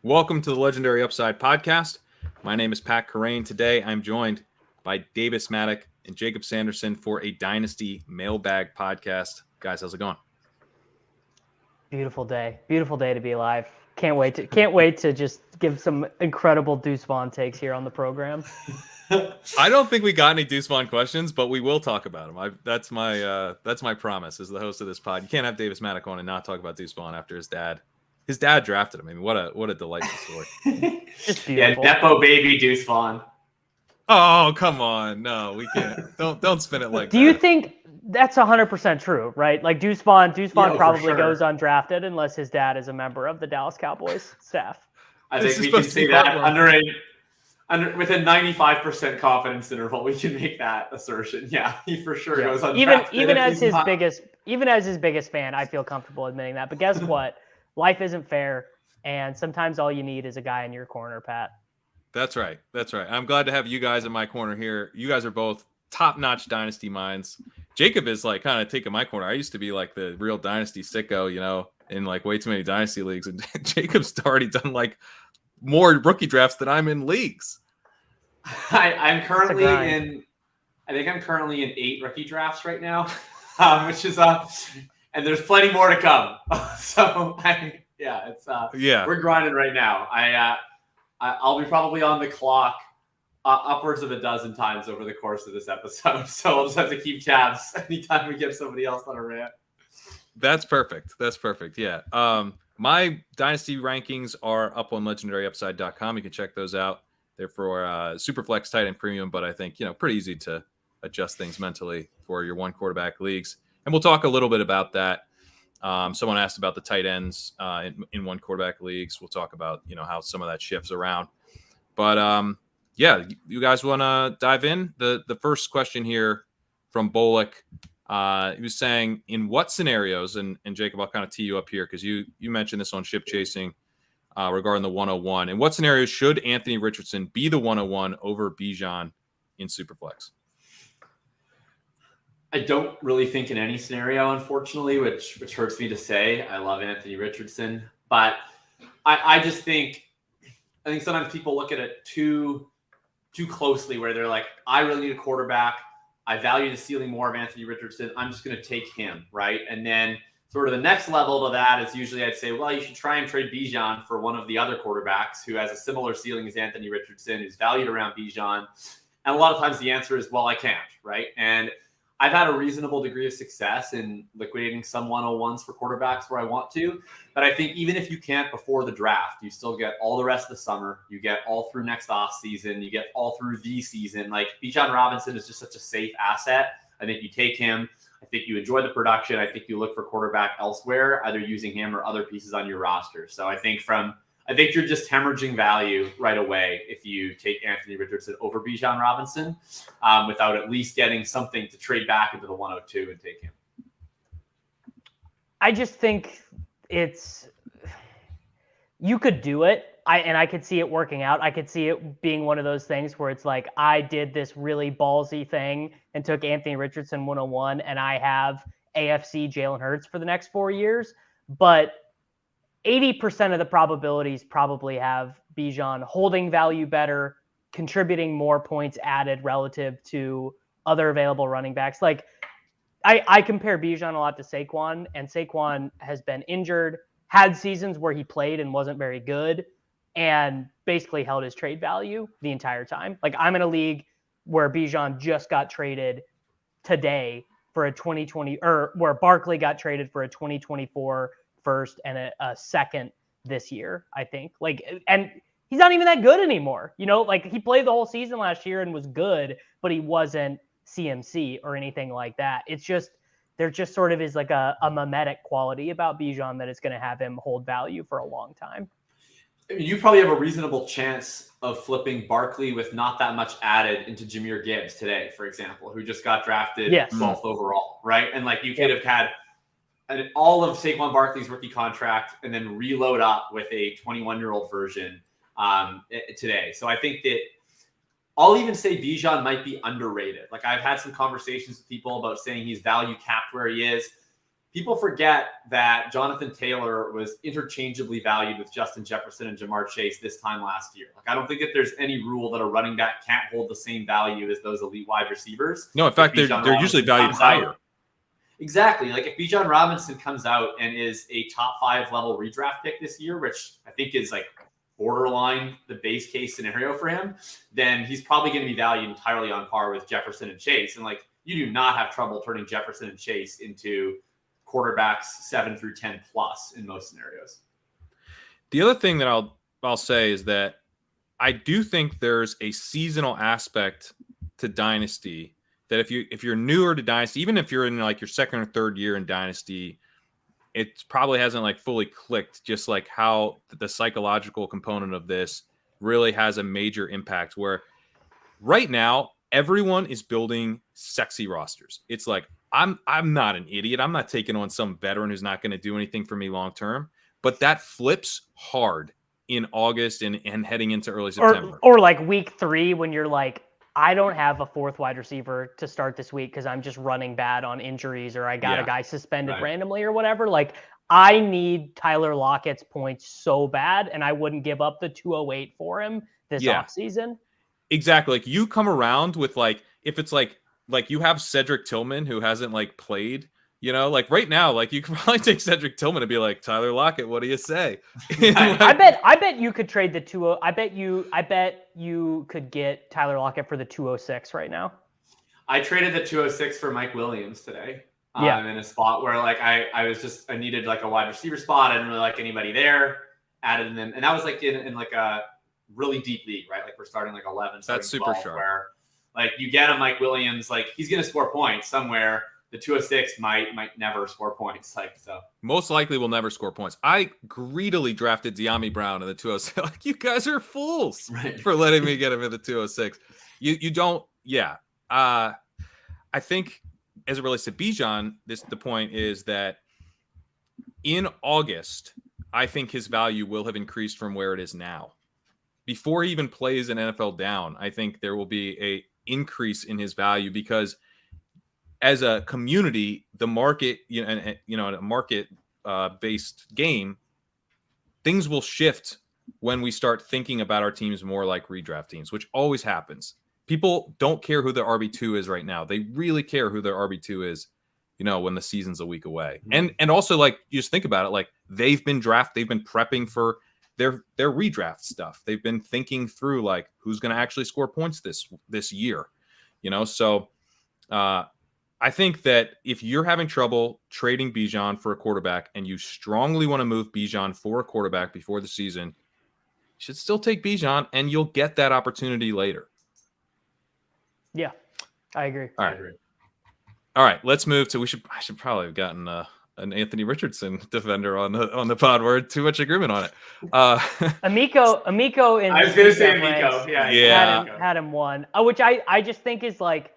Welcome to the Legendary Upside podcast. My name is Pat Carrain. Today I'm joined by Davis Mattek and Jakob Sanderson for a Dynasty Mailbag podcast. Guys, how's it going? Beautiful day to be alive. Can't wait to just give some incredible Deuce Vaughn takes here on the program. I don't think we got any Deuce Vaughn questions, but we will talk about him. That's my promise as the host of this pod. You can't have Davis Mattek on and not talk about Deuce Vaughn after his dad drafted him. I mean, what a delightful story. Just beautiful. Yeah, Nepo baby Deuce Vaughn. Oh, come on. No, we can't. Don't spin it like that. Do you think that's 100% true, right? Like Deuce Vaughn probably goes undrafted unless his dad is a member of the Dallas Cowboys staff. I think we can say that with a 95% confidence interval, we can make that assertion. Yeah, he for sure goes undrafted. Even as his biggest fan, I feel comfortable admitting that. But guess what? Life isn't fair, and sometimes all you need is a guy in your corner, Pat. That's right. I'm glad to have you guys in my corner here. You guys are both top-notch Dynasty minds. Jakob is like kind of taking my corner. I used to be like the real Dynasty sicko, in like way too many Dynasty leagues. And Jacob's already done like more rookie drafts than I'm in leagues. I'm currently in 8 rookie drafts right now, which is and there's plenty more to come. So we're grinding right now. I'll be probably on the clock upwards of a dozen times over the course of this episode. So I'll just have to keep tabs anytime we get somebody else on a rant. That's perfect. Yeah. My Dynasty rankings are up on legendaryupside.com. You can check those out. They're for superflex, tight end premium, but I think, pretty easy to adjust things mentally for your one quarterback leagues. And we'll talk a little bit about that. Someone asked about the tight ends in one quarterback leagues. We'll talk about, how some of that shifts around. But you guys want to dive in? The first question here from Bullock, he was saying, in what scenarios, and Jakob, I'll kind of tee you up here because you mentioned this on Ship Chasing regarding the 101. In what scenarios should Anthony Richardson be the 101 over Bijan in Superflex? I don't really think in any scenario, unfortunately, which hurts me to say. I love Anthony Richardson, but I think sometimes people look at it too closely, where they're like, I really need a quarterback. I value the ceiling more of Anthony Richardson. I'm just going to take him, right? And then sort of the next level to that is usually I'd say, well, you should try and trade Bijan for one of the other quarterbacks who has a similar ceiling as Anthony Richardson, who's valued around Bijan. And a lot of times the answer is, well, I can't, right? And I've had a reasonable degree of success in liquidating some 101s for quarterbacks where I want to. But I think even if you can't before the draft, you still get all the rest of the summer. You get all through next off season. You get all through the season. Like Bijan Robinson is just such a safe asset. I think you take him. I think you enjoy the production. I think you look for quarterback elsewhere, either using him or other pieces on your roster. So I think you're just hemorrhaging value right away if you take Anthony Richardson over Bijan Robinson without at least getting something to trade back into the 102 and take him. I just think you could do it. I could see it working out. I could see it being one of those things where it's like, I did this really ballsy thing and took Anthony Richardson 101 and I have AFC Jalen Hurts for the next 4 years. But 80% of the probabilities probably have Bijan holding value better, contributing more points added relative to other available running backs. Like I compare Bijan a lot to Saquon, and Saquon has been injured, had seasons where he played and wasn't very good, and basically held his trade value the entire time. Like I'm in a league where Bijan just got traded today for a 2020, or where Barkley got traded for a 2024 first and a second this year, I think. And he's not even that good anymore. He played the whole season last year and was good, but he wasn't CMC or anything like that. It's just, there just sort of is like a mimetic quality about Bijan that is going to have him hold value for a long time. You probably have a reasonable chance of flipping Barkley with not that much added into Jahmyr Gibbs today, for example, who just got drafted 12th overall, right? And you could have had all of Saquon Barkley's rookie contract and then reload up with a 21-year-old version today. So I think that I'll even say Bijan might be underrated. I've had some conversations with people about saying he's value capped where he is. people forget that Jonathan Taylor was interchangeably valued with Justin Jefferson and Ja'Marr Chase this time last year. Like, I don't think that there's any rule that a running back can't hold the same value as those elite wide receivers. No, in fact, they're usually valued higher. Exactly. Like, if Bijan Robinson comes out and is a top 5 level redraft pick this year, which I think is like borderline the base case scenario for him, then he's probably going to be valued entirely on par with Jefferson and Chase. And like, you do not have trouble turning Jefferson and Chase into quarterbacks 7 through 10 plus in most scenarios. The other thing that I'll say is that I do think there's a seasonal aspect to Dynasty that if you're newer to Dynasty, even if you're in like your second or third year in Dynasty, it probably hasn't like fully clicked, just like how the psychological component of this really has a major impact, where right now everyone is building sexy rosters. It's like, I'm not an idiot. I'm not taking on some veteran who's not going to do anything for me long term. But that flips hard in August and heading into early September. Or like week 3 when you're like, I don't have a 4th wide receiver to start this week because I'm just running bad on injuries, or I got a guy suspended randomly or whatever. Like, I need Tyler Lockett's points so bad, and I wouldn't give up the 208 for him this offseason. Exactly. Like, you come around with like, if it's like you have Cedric Tillman who hasn't like played, you know, like right now, like you can probably take Cedric Tillman and be like, Tyler Lockett, what do you say? I bet you could trade the 20. I bet you could get Tyler Lockett for the 206 right now. I traded the 206 for Mike Williams today. In a spot where like I needed like a wide receiver spot. I didn't really like anybody there. Added them, and that was like in like a really deep league, right? Like we're starting like 11. That's super sharp. Where like you get a Mike Williams, like he's going to score points somewhere. The 206 might never score points. Like, so most likely will never score points. I greedily drafted De'Ami Brown in the 206. Like, you guys are fools for letting me get him in the 206. You don't. Yeah. I think as it relates to Bijan, the point is that in August, I think his value will have increased from where it is now. Before he even plays an NFL down, I think there will be a increase in his value, because as a community, the market, in a market based game, things will shift when we start thinking about our teams more like redraft teams, which always happens. People don't care who their RB2 is right now. They really care who their RB2 is, when the season's a week away. Mm-hmm. And also, like, you just think about it, like they've been prepping for their redraft stuff. They've been thinking through like who's going to actually score points this year, So I think that if you're having trouble trading Bijan for a quarterback and you strongly want to move Bijan for a quarterback before the season, you should still take Bijan, and you'll get that opportunity later. Yeah, I agree. All right, let's move to. I should probably have gotten an Anthony Richardson defender on the pod. We're too much agreement on it. Amico. I was going to say Amico. Had him one, which I just think is like.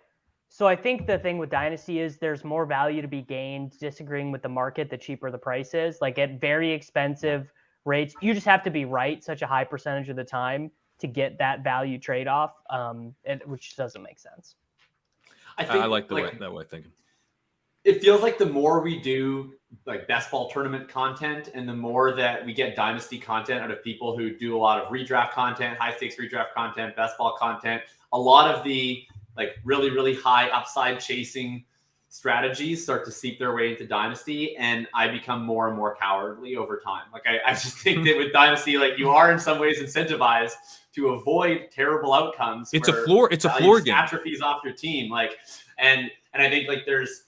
So I think the thing with Dynasty is there's more value to be gained disagreeing with the market, the cheaper the price is. Like at very expensive rates, you just have to be right such a high percentage of the time to get that value trade-off, which doesn't make sense. I like that way of thinking. It feels like the more we do like best ball tournament content, and the more that we get Dynasty content out of people who do a lot of redraft content, high stakes redraft content, best ball content, a lot of the like really, really high upside chasing strategies start to seep their way into Dynasty, and I become more and more cowardly over time. Like I just think that with Dynasty, like you are in some ways incentivized to avoid terrible outcomes. It's a floor game. Atrophies off your team. Like, and I think like there's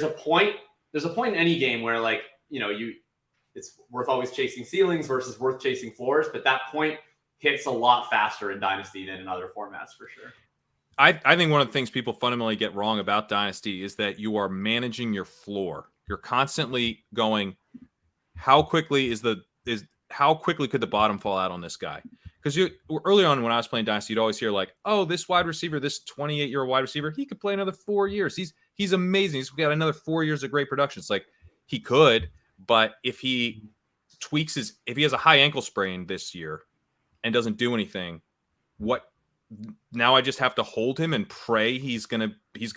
a point in any game where like, it's worth always chasing ceilings versus worth chasing floors. But that point hits a lot faster in Dynasty than in other formats for sure. I think one of the things people fundamentally get wrong about Dynasty is that you are managing your floor. You're constantly going, how quickly could the bottom fall out on this guy? Because early on when I was playing Dynasty, you'd always hear like, oh, this wide receiver, this 28-year-old wide receiver, he could play another 4 years. He's amazing. He's got another 4 years of great production. It's like he could, but if he has a high ankle sprain this year and doesn't do anything, now I just have to hold him and pray he's gonna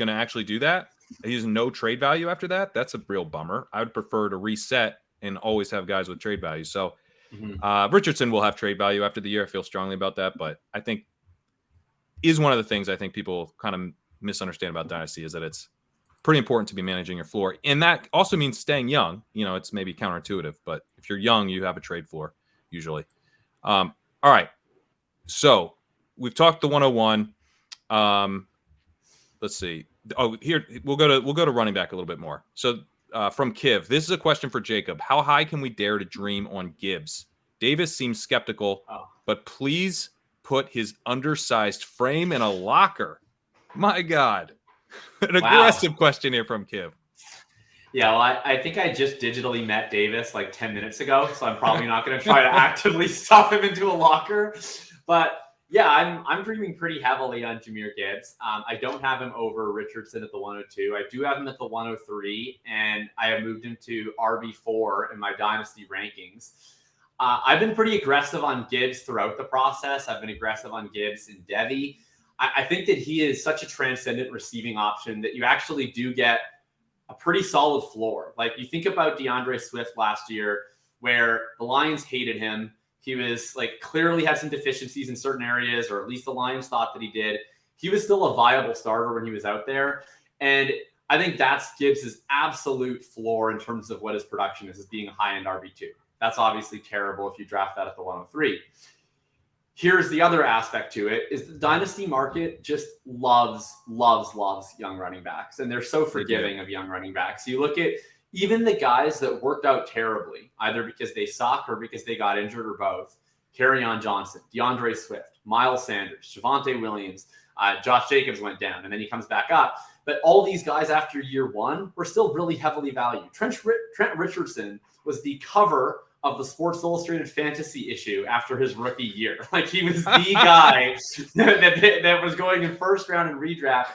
actually do that. he's no trade value after that. That's a real bummer. I would prefer to reset and always have guys with trade value. So Richardson will have trade value after the year. I feel strongly about that, but I think is one of the things I think people kind of misunderstand about Dynasty is that it's pretty important to be managing your floor. And that also means staying young. It's maybe counterintuitive, but if you're young, you have a trade floor usually. All right. So we've talked the 101. Let's see. Oh, here we'll go to running back a little bit more. So from Kiv, this is a question for Jacob. How high can we dare to dream on Gibbs? Davis seems skeptical, but please put his undersized frame in a locker. My God. An aggressive question here from Kiv. Yeah, well, I think I just digitally met Davis like 10 minutes ago, so I'm probably not going to try to actively stuff him into a locker. But yeah, I'm dreaming pretty heavily on Jahmyr Gibbs. I don't have him over Richardson at the 102. I do have him at the 103, and I have moved him to RB4 in my Dynasty rankings. I've been pretty aggressive on Gibbs throughout the process. I've been aggressive on Gibbs in Devy. I think that he is such a transcendent receiving option that you actually do get a pretty solid floor. Like you think about DeAndre Swift last year, where the Lions hated him. He was like clearly had some deficiencies in certain areas, or at least the Lions thought that he did. He was still a viable starter when he was out there. And I think that's Gibbs' absolute floor in terms of what his production is being a high-end RB2. That's obviously terrible if you draft that at the 103. Here's the other aspect to it is the Dynasty market just loves young running backs. And they're so forgiving of young running backs. You look at even the guys that worked out terribly, either because they suck or because they got injured or both. Kerryon Johnson, DeAndre Swift, Miles Sanders, Javonte Williams, Josh Jacobs went down and then he comes back up. But all these guys after year one were still really heavily valued. Trent Richardson was the cover of the Sports Illustrated fantasy issue after his rookie year. Like he was the guy that was going in first round in redraft.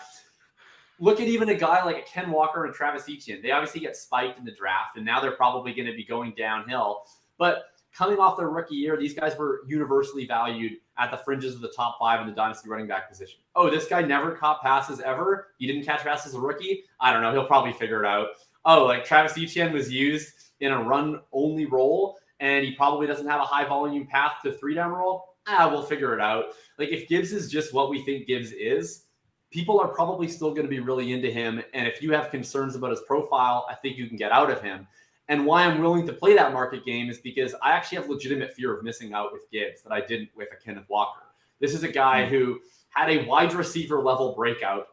Look at even a guy like a Ken Walker and Travis Etienne. They obviously get spiked in the draft, and now they're probably going to be going downhill. But coming off their rookie year, these guys were universally valued at the fringes of the top 5 in the Dynasty running back position. Oh, this guy never caught passes ever? He didn't catch passes as a rookie? I don't know. He'll probably figure it out. Oh, like Travis Etienne was used in a run-only role, and he probably doesn't have a high-volume path to 3-down role. We'll figure it out. Like, if Gibbs is just what we think Gibbs is, people are probably still going to be really into him. And if you have concerns about his profile, I think you can get out of him. And why I'm willing to play that market game is because I actually have legitimate fear of missing out with Gibbs that I didn't with a Kenneth Walker. This is a guy who had a wide receiver level breakout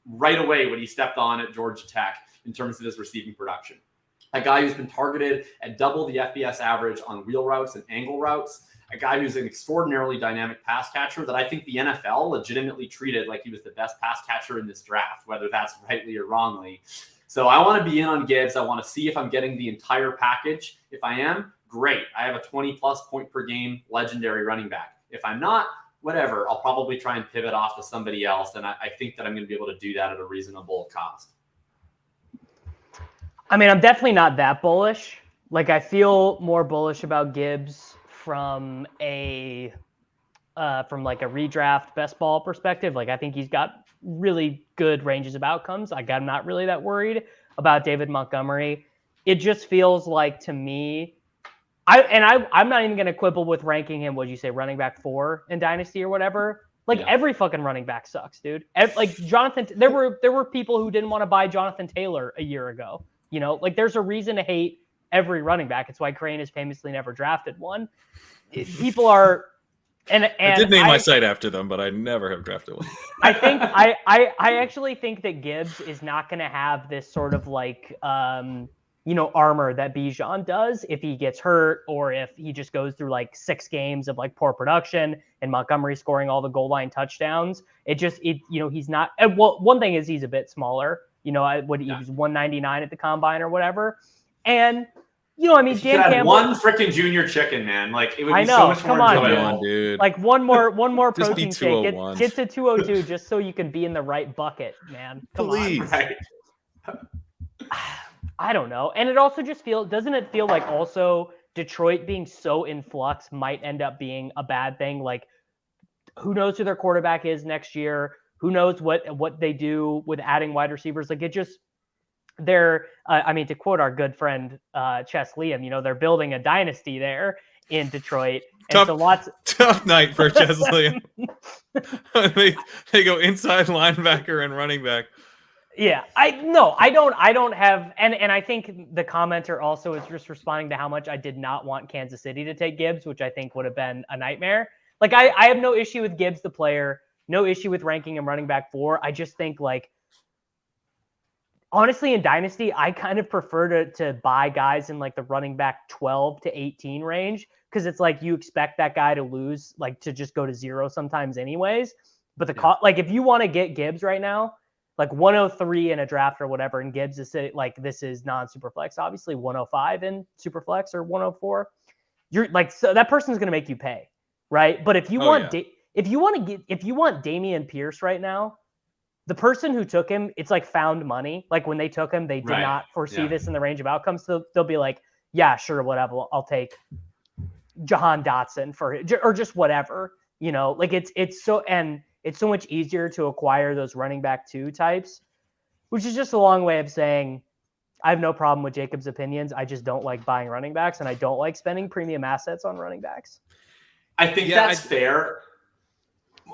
right away when he stepped on at Georgia Tech in terms of his receiving production. A guy who's been targeted at double the FBS average on wheel routes and angle routes. A guy who's an extraordinarily dynamic pass catcher that I think the NFL legitimately treated like he was the best pass catcher in this draft, whether that's rightly or wrongly. So I want to be in on Gibbs. I want to see if I'm getting the entire package. If I am, great. I have a 20-plus point per game legendary running back. If I'm not, whatever. I'll probably try and pivot off to somebody else, and I think that I'm going to be able to do that at a reasonable cost. I mean, I'm definitely not that bullish. Like, I feel more bullish about Gibbs from like a redraft best ball perspective. Like, I think he's got really good ranges of outcomes. Like, I'm not really that worried about David Montgomery. It just feels like to me, I'm not even going to quibble with ranking him. What'd you say, running back 4 in Dynasty or whatever? Like, every fucking running back sucks, dude. Like Jonathan, there were people who didn't want to buy Jonathan Taylor a year ago. You know, like there's a reason to hate every running back. It's why Crane has famously never drafted one. People are, and I did name my site after them, but I never have drafted one. I think I actually think that Gibbs is not going to have this sort of like armor that Bijan does if he gets hurt or if he just goes through like 6 games of like poor production and Montgomery scoring all the goal line touchdowns. He's not. Well, one thing is he's a bit smaller. He was 199 at the combine or whatever. And, Dan Campbell. One freaking junior chicken, man. Like, it would be so much more enjoyable. Dude. Like, one more protein shake. Oh Get to 202 just so you can be in the right bucket, man. Come Please. on. Right. I don't know. And it also just doesn't it feel like also Detroit being so in flux might end up being a bad thing? Like, who knows who their quarterback is next year? Who knows what they do with adding wide receivers? Like, it just, they're, I mean, to quote our good friend Chess Liam, you know, they're building a dynasty there in Detroit. And tough night for Chess Liam. they go inside linebacker and running back. Yeah, I don't have, and I think the commenter also is just responding to how much I did not want Kansas City to take Gibbs, which I think would have been a nightmare. Like, I have no issue with Gibbs, the player, no issue with ranking him running back 4. I just think, like, honestly, in Dynasty, I kind of prefer to buy guys in like the running back 12 to 18 range, because it's like you expect that guy to lose, like to just go to 0 sometimes anyways. But the like, if you want to get Gibbs right now, like 103 in a draft or whatever, and Gibbs is like, this is non-superflex, obviously 105 in superflex or 104, you're like, so that person's going to make you pay, right? But if you want Dameon Pierce right now, the person who took him, it's like found money. Like, when they took him, they did not foresee this in the range of outcomes. So they'll be like, yeah, sure, whatever, I'll take Jahan Dotson for it, or just whatever, you know. Like, it's so much easier to acquire those running back 2 types, which is just a long way of saying I have no problem with Jacob's opinions. I just don't like buying running backs, and I don't like spending premium assets on running backs. I think that's fair.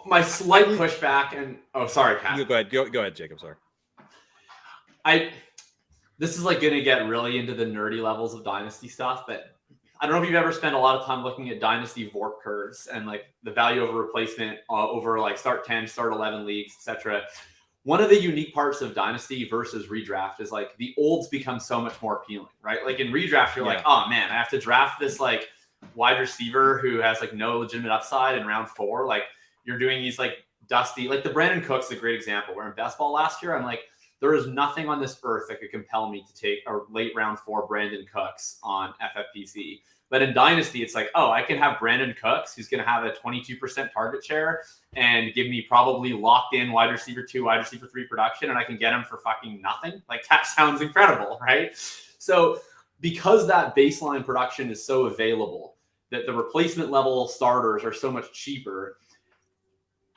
My slight pushback, and sorry, Kat. Go ahead, Jacob. Sorry. This is like going to get really into the nerdy levels of Dynasty stuff, but I don't know if you've ever spent a lot of time looking at Dynasty VORP curves and like the value over replacement over like start 10, start 11 leagues, etc. One of the unique parts of Dynasty versus redraft is like the olds become so much more appealing, right? Like in redraft, you're like, oh man, I have to draft this like wide receiver who has like no legitimate upside in round 4. Like, you're doing these like dusty, like the Brandon Cooks, a great example, where in best ball last year, I'm like, there is nothing on this earth that could compel me to take a late round 4 Brandon Cooks on FFPC. But in Dynasty, it's like, oh, I can have Brandon Cooks, who's going to have a 22% target share and give me probably locked in wide receiver 2, wide receiver 3 production, and I can get him for fucking nothing. Like, that sounds incredible, right? So because that baseline production is so available, that the replacement level starters are so much cheaper,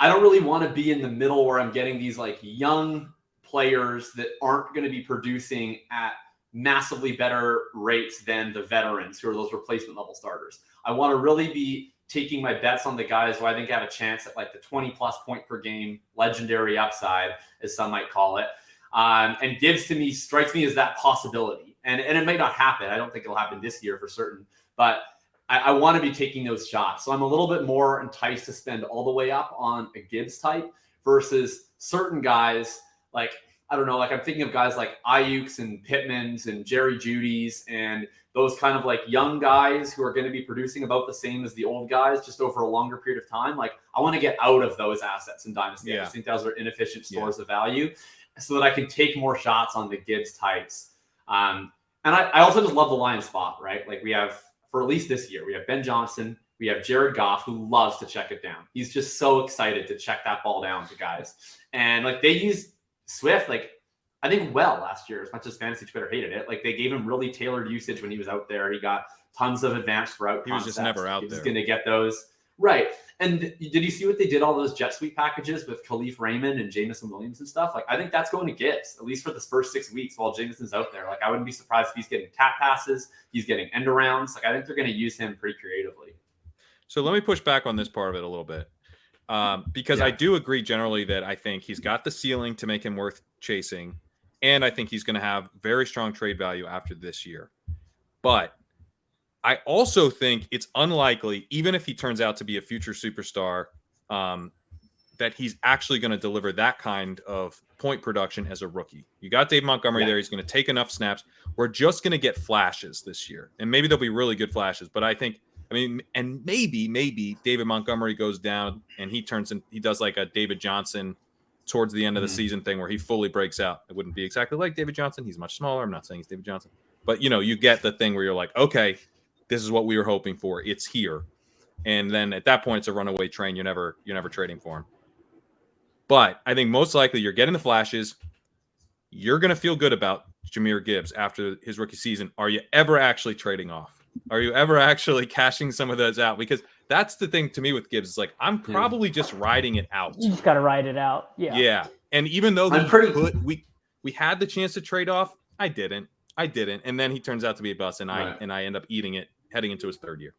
I don't really want to be in the middle where I'm getting these like young players that aren't going to be producing at massively better rates than the veterans who are those replacement level starters. I want to really be taking my bets on the guys who I think have a chance at like the 20+ point per game legendary upside, as some might call it. And Gibbs to me strikes me as that possibility. And it may not happen. I don't think it'll happen this year for certain, but I want to be taking those shots. So I'm a little bit more enticed to spend all the way up on a Gibbs type versus certain guys. Like, I don't know, like I'm thinking of guys like Ayuk's and Pittman's and Jerry Judy's and those kind of like young guys who are going to be producing about the same as the old guys, just over a longer period of time. Like, I want to get out of those assets in Dynasty. I just think those are inefficient stores of value, so that I can take more shots on the Gibbs types. And I also just love the line spot, right? Like, we have, for at least this year, we have Ben Johnson, we have Jared Goff, who loves to check it down. He's just so excited to check that ball down to guys. And like, they use Swift, like, I think last year, as much as fantasy Twitter hated it. Like, they gave him really tailored usage when he was out there. He got tons of advanced route concepts. He was just never out there. He's going to get those. Right. And did you see what they did, all those jet sweep packages with Khalif Raymond and Jamison Williams and stuff? Like, I think that's going to Gibbs, at least for the first 6 weeks while Jamison's out there. Like, I wouldn't be surprised if he's getting tap passes, he's getting end arounds. Like, I think they're going to use him pretty creatively. So let me push back on this part of it a little bit. Because I do agree generally that I think he's got the ceiling to make him worth chasing. And I think he's going to have very strong trade value after this year. But I also think it's unlikely, even if he turns out to be a future superstar, that he's actually going to deliver that kind of point production as a rookie. You got Dave Montgomery there. He's going to take enough snaps. We're just going to get flashes this year. And maybe they'll be really good flashes. But and maybe David Montgomery goes down and he does like a David Johnson towards the end of the season thing where he fully breaks out. It wouldn't be exactly like David Johnson. He's much smaller. I'm not saying he's David Johnson. But, you get the thing where you're like, okay, this is what we were hoping for. It's here. And then at that point, it's a runaway train. You're never trading for him. But I think most likely you're getting the flashes. You're going to feel good about Jahmyr Gibbs after his rookie season. Are you ever actually trading off? Are you ever actually cashing some of those out? Because that's the thing to me with Gibbs. Is like I'm probably just riding it out. You just got to ride it out. Yeah. Yeah. And even though we had the chance to trade off, I didn't. And then he turns out to be a bust, and I end up eating it heading into his third year.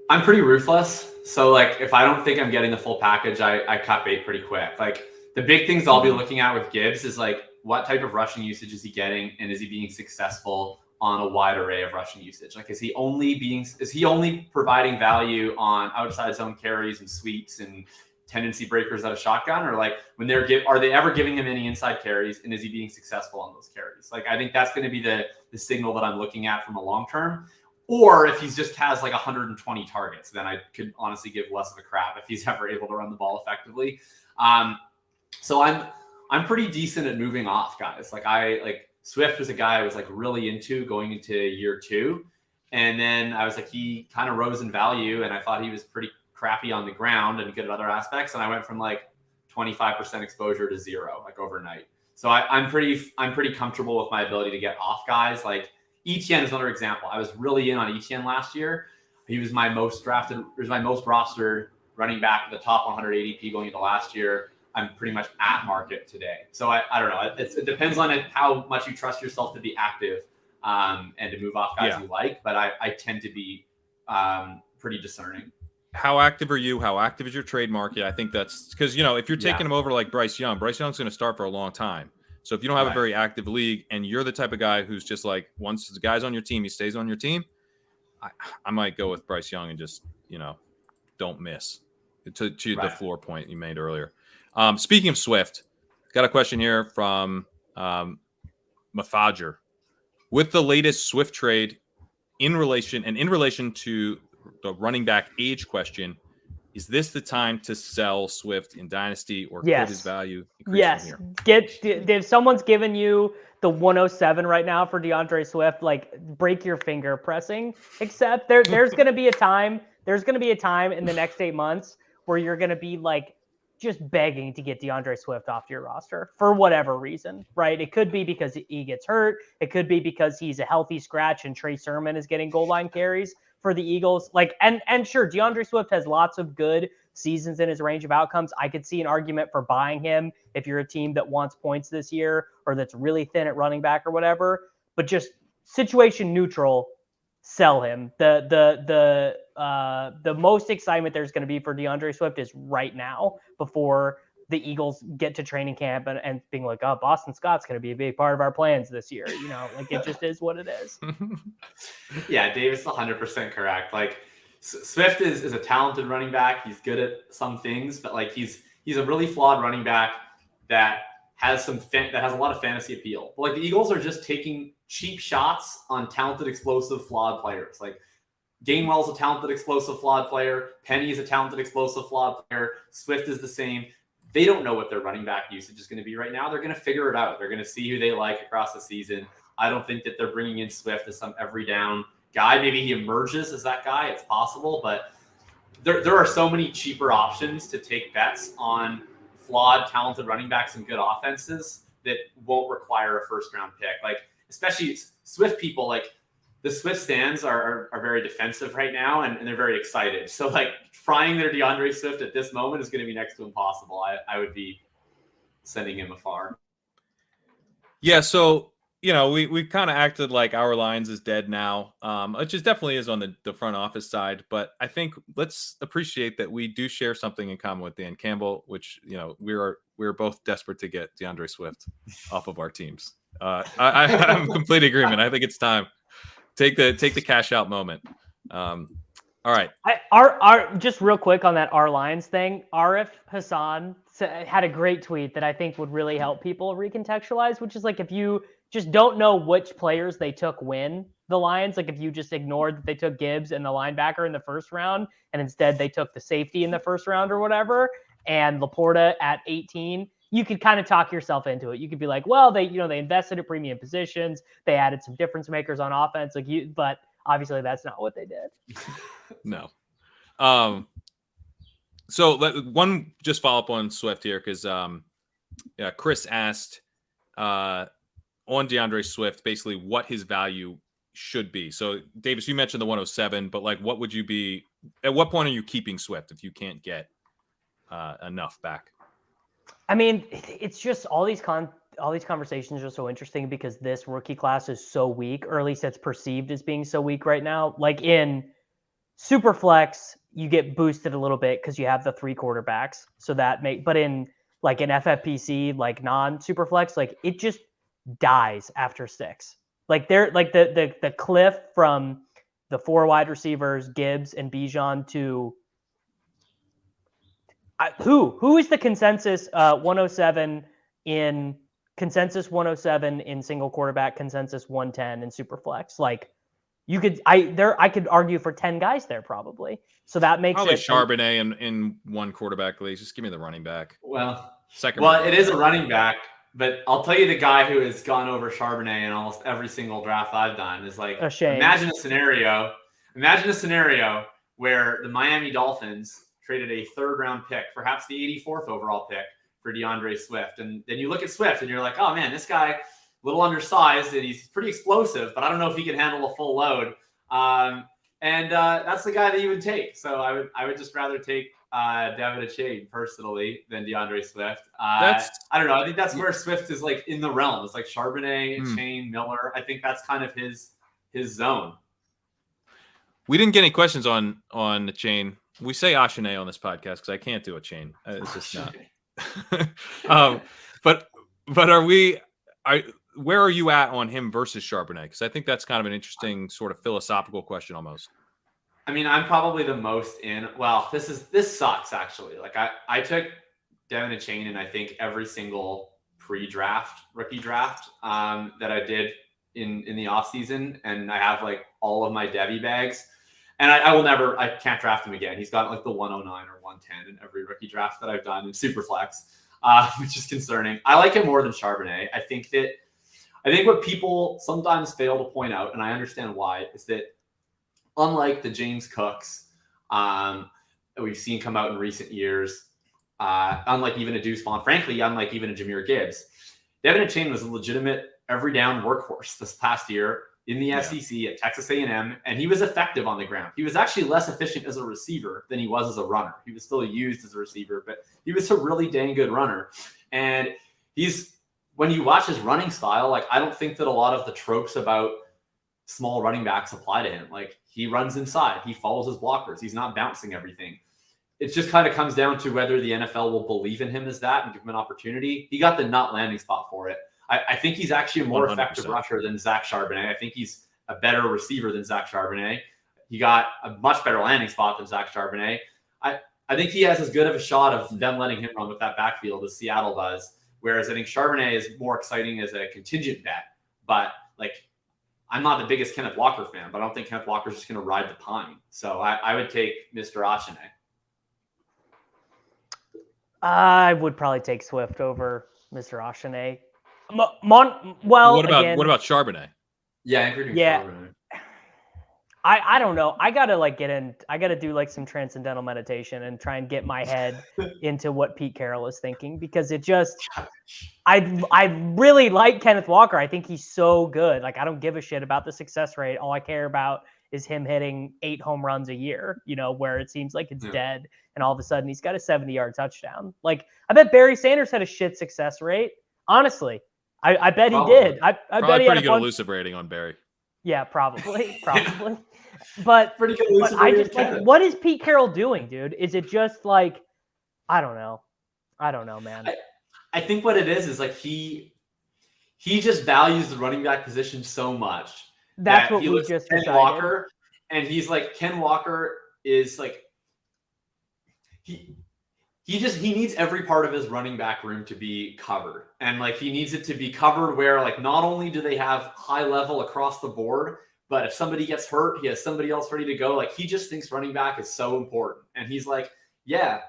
I'm pretty ruthless. So like if I don't think I'm getting the full package, I cut bait pretty quick. Like the big things I'll be looking at with Gibbs is like what type of rushing usage is he getting, and is he being successful on a wide array of rushing usage? Like is he only providing value on outside zone carries and sweeps and tendency breakers out of shotgun, or like when are they ever giving him any inside carries, and is he being successful on those carries? Like I think that's going to be the signal that I'm looking at from a long term. Or if he just has like 120 targets, then I could honestly give less of a crap if he's ever able to run the ball effectively. So I'm pretty decent at moving off guys. Like Swift was a guy I was like really into going into year 2. And then I was like, he kind of rose in value, and I thought he was pretty crappy on the ground and good at other aspects. And I went from like 25% exposure to 0, like overnight. So I'm pretty comfortable with my ability to get off guys. Like Etienne is another example. I was really in on Etienne last year. He was my most rostered running back at the top 100 ADP going into last year. I'm pretty much at market today. So I don't know. It depends on how much you trust yourself to be active and to move off guys you like. But I tend to be pretty discerning. How active are you? How active is your trade market? I think that's because, if you're taking him over like Bryce Young's going to start for a long time. So if you don't have a very active league and you're the type of guy who's just like, once the guy's on your team, he stays on your team, I might go with Bryce Young and just, don't miss to the floor point you made earlier. Speaking of Swift, got a question here from Mafajer. With the latest Swift trade in relation to the running back age question, is this the time to sell Swift in Dynasty, or could his value increase from here? If someone's given you the 107 right now for DeAndre Swift, like break your finger pressing. Except there's going to be a time. There's going to be a time in the next 8 months where you're going to be like just begging to get DeAndre Swift off your roster for whatever reason, right? It could be because he gets hurt. It could be because he's a healthy scratch and Trey Sermon is getting goal line carries for the Eagles. Like, and sure, DeAndre Swift has lots of good seasons in his range of outcomes. I could see an argument for buying him if you're a team that wants points this year or that's really thin at running back or whatever, but just situation neutral, sell him. The most excitement there's going to be for DeAndre Swift is right now before the Eagles get to training camp and being like, oh, Boston Scott's going to be a big part of our plans this year. Like it just is what it is. Yeah, Davis 100% correct. Like Swift is a talented running back. He's good at some things, but like he's a really flawed running back that has a lot of fantasy appeal. But like the Eagles are just taking cheap shots on talented, explosive, flawed players. Like Gainwell's a talented, explosive, flawed player. Penny is a talented, explosive, flawed player. Swift is the same. They don't know what their running back usage is going to be right now. They're going to figure it out. They're going to see who they like across the season. I don't think that they're bringing in Swift as some every down guy. Maybe he emerges as that guy. It's possible, but there are so many cheaper options to take bets on flawed, talented running backs and good offenses that won't require a first-round pick. Like, especially Swift people, like the Swift stands are very defensive right now, and they're very excited. So, like, frying their DeAndre Swift at this moment is going to be next to impossible. I would be sending him afar. Yeah, so, we kind of acted like our lines is dead now, which is definitely is on the front office side. But I think let's appreciate that we do share something in common with Dan Campbell, which, we're both desperate to get DeAndre Swift off of our teams. I'm in complete agreement. I think it's time. Take the cash out moment. All right. Our just real quick on that our lines thing. Arif Hassan had a great tweet that I think would really help people recontextualize, which is like if you just don't know which players they took when the Lions, like if you just ignored that they took Gibbs and the linebacker in the first round, and instead they took the safety in the first round or whatever, and Laporta at 18, you could kind of talk yourself into it. You could be like, well, they invested at premium positions. They added some difference makers on offense. But obviously that's not what they did. No. So one just follow up on Swift here, because Chris asked on DeAndre Swift basically what his value should be. So Davis, you mentioned the 107, but like, what would you be? At what point are you keeping Swift if you can't get enough back? I mean, it's just all these conversations are so interesting because this rookie class is so weak, or at least it's perceived as being so weak right now. Like in Superflex, you get boosted a little bit because you have the 3 quarterbacks. So but in like an FFPC, like non-Superflex, like it just dies after 6. Like they're like the cliff from the 4 wide receivers, Gibbs and Bijan, to who is the consensus 107 in consensus 107 in single quarterback, consensus 110 in Superflex. Like I could argue for 10 guys there probably. So that makes probably it Charbonnet in 1 quarterback league. Just give me the running back. Well, second. Well, it is a running back, but I'll tell you the guy who has gone over Charbonnet in almost every single draft I've done is like, imagine a scenario where the Miami Dolphins traded a 3rd round pick, perhaps the 84th overall pick, for DeAndre Swift. And then you look at Swift and you're like, oh man, this guy, a little undersized and he's pretty explosive, but I don't know if he can handle a full load. And that's the guy that you would take. So I would just rather take Devon Achane personally than DeAndre Swift. I don't know. I think that's where Swift is like in the realm. It's like Charbonnet, Achane, Miller. I think that's kind of his zone. We didn't get any questions on Achane. We say Achane on this podcast because I can't do Achane. It's just not. But where are you at on him versus Charbonnet? Because I think that's kind of an interesting sort of philosophical question almost. I mean, I'm probably the most in. Well, this sucks actually. Like I took Devon Achane in I think every single pre-draft rookie draft that I did in the offseason, and I have like all of my Devy bags. And I can't draft him again. He's got like the 109 or 110 in every rookie draft that I've done in Superflex, which is concerning. I like him more than Charbonnet. I think what people sometimes fail to point out, and I understand why, is that unlike the James Cooks that we've seen come out in recent years, unlike even a Deuce Vaughn, frankly, unlike even a Jahmyr Gibbs, Devon Achane was a legitimate every down workhorse this past year in the SEC at Texas A&M, and he was effective on the ground. He was actually less efficient as a receiver than he was as a runner. He was still used as a receiver, but he was a really dang good runner. And when you watch his running style, like I don't think that a lot of the tropes about small running backs apply to him. Like he runs inside, he follows his blockers, he's not bouncing everything. It just kind of comes down to whether the NFL will believe in him as that and give him an opportunity. He got the nut landing spot for it. I think he's actually a more 100%. Effective rusher than Zach Charbonnet. I think he's a better receiver than Zach Charbonnet. He got a much better landing spot than Zach Charbonnet. I think he has as good of a shot of them letting him run with that backfield as Seattle does. Whereas I think Charbonnet is more exciting as a contingent bet. But like, I'm not the biggest Kenneth Walker fan, but I don't think Kenneth Walker's just going to ride the pine. So I would take Mr. Achane. I would probably take Swift over Mr. Achane. What about Charbonnet? Yeah, Charbonnet. I don't know. I gotta do like some transcendental meditation and try and get my head into what Pete Carroll is thinking, because I really like Kenneth Walker. I think he's so good. Like I don't give a shit about the success rate. All I care about is him hitting 8 home runs a year, where it seems like it's dead. And all of a sudden he's got a 70-yard touchdown. Like I bet Barry Sanders had a shit success rate. Honestly, I bet he did. I bet he had pretty good elusive rating on Barry. Yeah, probably. But pretty good. But I just like, what is Pete Carroll doing, dude? Is it just like, I don't know, man. I think what it is like he just values the running back position so much. That's what we just Ken decided. Walker, and he's like, Ken Walker is like, he needs every part of his running back room to be covered. And like, he needs it to be covered where like, not only do they have high level across the board, but if somebody gets hurt, he has somebody else ready to go. Like he just thinks running back is so important. And he's like, yeah,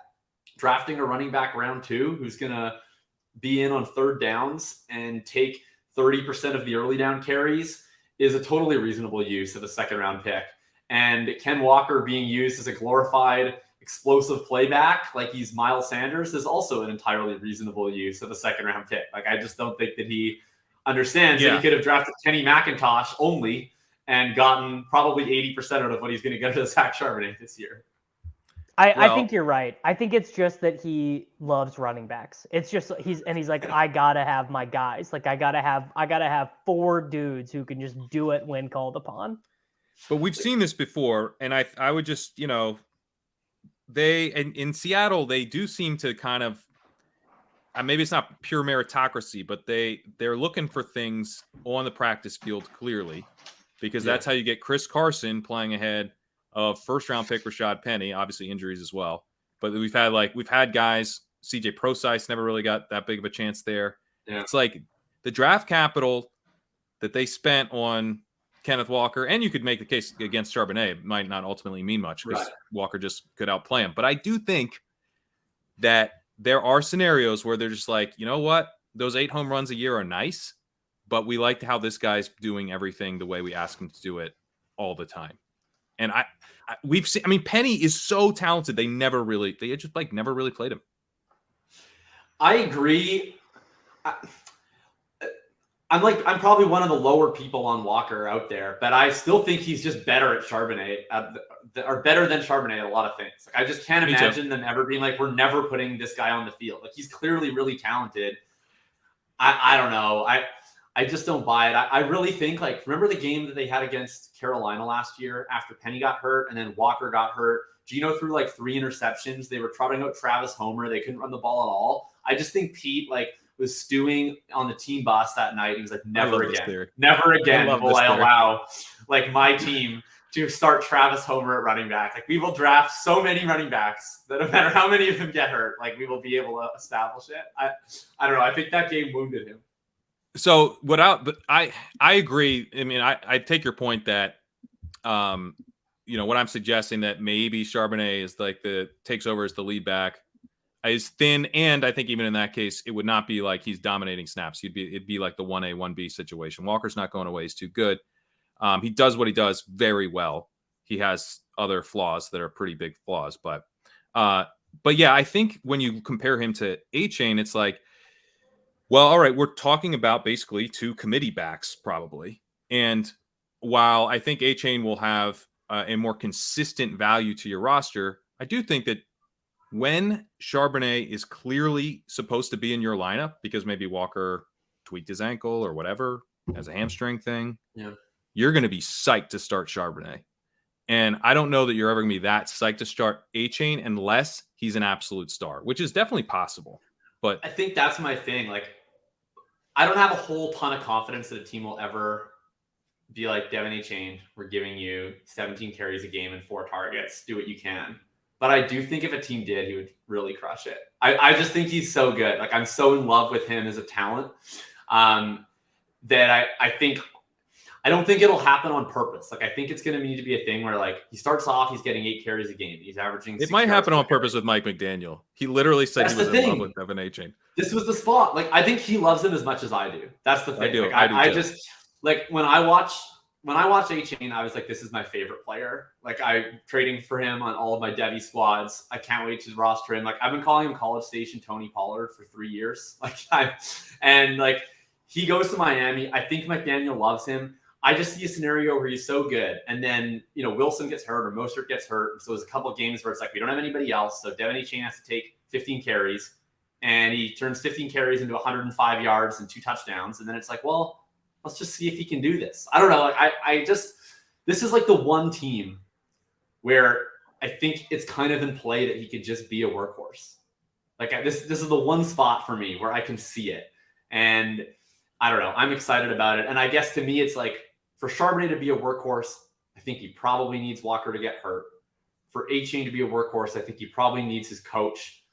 drafting a running back round 2, who's going to be in on 3rd downs and take 30% of the early down carries is a totally reasonable use of a 2nd round pick. And Ken Walker being used as a glorified explosive playback, like he's Miles Sanders, is also an entirely reasonable use of a 2nd round pick. Like I just don't think that he understands that he could have drafted Kenny McIntosh only and gotten probably 80% out of what he's going to get to Zach Charbonnet this year. I think you're right. I think it's just that he loves running backs. It's just he's like, I gotta have my guys. Like I gotta have 4 dudes who can just do it when called upon. But we've seen this before, and I would just, in Seattle, they do seem to kind of, maybe it's not pure meritocracy, but they're looking for things on the practice field clearly, because that's how you get Chris Carson playing ahead of first-round pick Rashad Penny, obviously injuries as well. But we've had guys, CJ Prosise never really got that big of a chance there. Yeah. It's like the draft capital that they spent on Kenneth Walker, and you could make the case against Charbonnet, might not ultimately mean much because Walker just could outplay him. But I do think that there are scenarios where they're just like, you know what? Those 8 home runs a year are nice, but we like how this guy's doing everything the way we ask him to do it all the time. And we've seen, Penny is so talented. They never really played him. I agree. I'm probably one of the lower people on Walker out there, but I still think he's just better at Charbonnet, or better than Charbonnet at a lot of things. Like, I just can't imagine them ever being like, we're never putting this guy on the field. Like, he's clearly really talented. I don't know. I just don't buy it. I really think, like, remember the game that they had against Carolina last year after Penny got hurt and then Walker got hurt? Gino threw like 3 interceptions. They were trotting out Travis Homer. They couldn't run the ball at all. I just think Pete, was stewing on the team bus that night. He was like, never again will I allow my team to start Travis Homer at running back. Like, we will draft so many running backs that no matter how many of them get hurt, we will be able to establish it. I don't know. I think that game wounded him. So I agree. I take your point that, what I'm suggesting that maybe Charbonnet is takes over as the lead back is thin. And I think even in that case, it would not be like he's dominating snaps. It'd be like the 1A, 1B situation. Walker's not going away. He's too good. He does what he does very well. He has other flaws that are pretty big flaws, but yeah, I think when you compare him to Achane, it's like, well, all right, we're talking about basically 2 committee backs probably. And while I think Achane will have a more consistent value to your roster, I do think that when Charbonnet is clearly supposed to be in your lineup because maybe Walker tweaked his ankle or whatever as a hamstring thing, you're going to be psyched to start Charbonnet. And I don't know that you're ever going to be that psyched to start Achane unless he's an absolute star, which is definitely possible. But I think that's my thing. I don't have a whole ton of confidence that a team will ever be like, Devon Achane, we're giving you 17 carries a game and 4 targets. Do what you can. But I do think if a team did, he would really crush it. I just think he's so good. I'm so in love with him as a talent that I don't think it'll happen on purpose. I think it's going to need to be a thing where he starts off, he's getting 8 carries a game. He's averaging 6 It might happen on purpose with Mike McDaniel. He literally said he was in love with Devon Achane. This was the spot. I think he loves him as much as I do. That's the thing. I do. I just when I watched Achane, I was like, this is my favorite player. I'm trading for him on all of my Devy squads. I can't wait to roster him. I've been calling him College Station Tony Pollard for 3 years. He goes to Miami. I think McDaniel loves him. I just see a scenario where he's so good. And then, Wilson gets hurt or Mostert gets hurt. So there's a couple of games where it's we don't have anybody else. So Devon Achane has to take 15 carries and he turns 15 carries into 105 yards and 2 touchdowns. And then it's well, let's just see if he can do this. I don't know. This is the one team where I think it's kind of in play that he could just be a workhorse. This is the one spot for me where I can see it. And I don't know. I'm excited about it. And I guess to me, it's for Charbonnet to be a workhorse, I think he probably needs Walker to get hurt. For Achane to be a workhorse, I think he probably needs his coach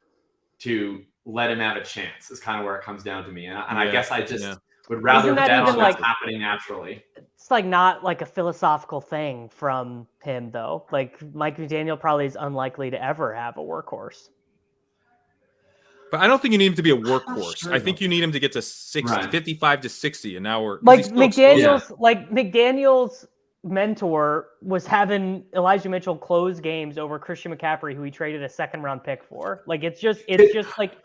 to let him have a chance is kind of where it comes down to me. And I guess I just would rather bet on what's happening naturally. It's not a philosophical thing from him, though. Mike McDaniel probably is unlikely to ever have a workhorse. But I don't think you need him to be a workhorse. Sure, I think you need him to get to 55 to 60 an hour. McDaniel's mentor was having Elijah Mitchell close games over Christian McCaffrey, who he traded a 2nd-round pick for. It's just ingrained.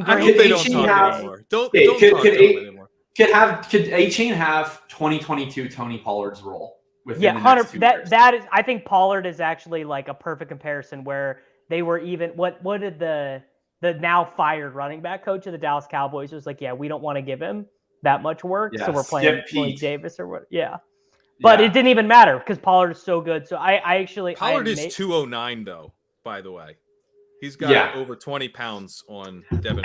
I hope they don't talk anymore. Don't talk anymore. Could Achane have 2022 Tony Pollard's role? within the next 2 years. That is, I think Pollard is actually like a perfect comparison where they were even. What did the now fired running back coach of the Dallas Cowboys was like? Yeah, we don't want to give him that much work, so we're playing Lloyd Davis or what? Yeah. But it didn't even matter because Pollard is so good. So I actually Pollard is 209 though. By the way, he's got over 20 pounds on Devon.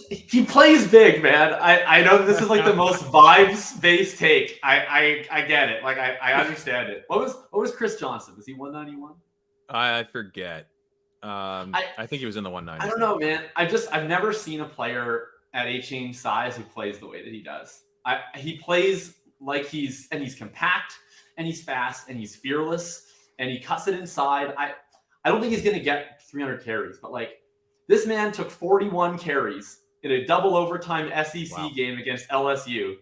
He plays big, man. I know this is like the most vibes based take. I get it. Like I understand it. What was Chris Johnson? Was he 191? I forget. I think he was in the 190s. I don't know, man. I've never seen a player at Achane size who plays the way that he does. He plays like he's compact and he's fast and he's fearless and he cuts it inside. I don't think he's going to get 300 carries, but like this man took 41 carries in a double overtime SEC game against LSU,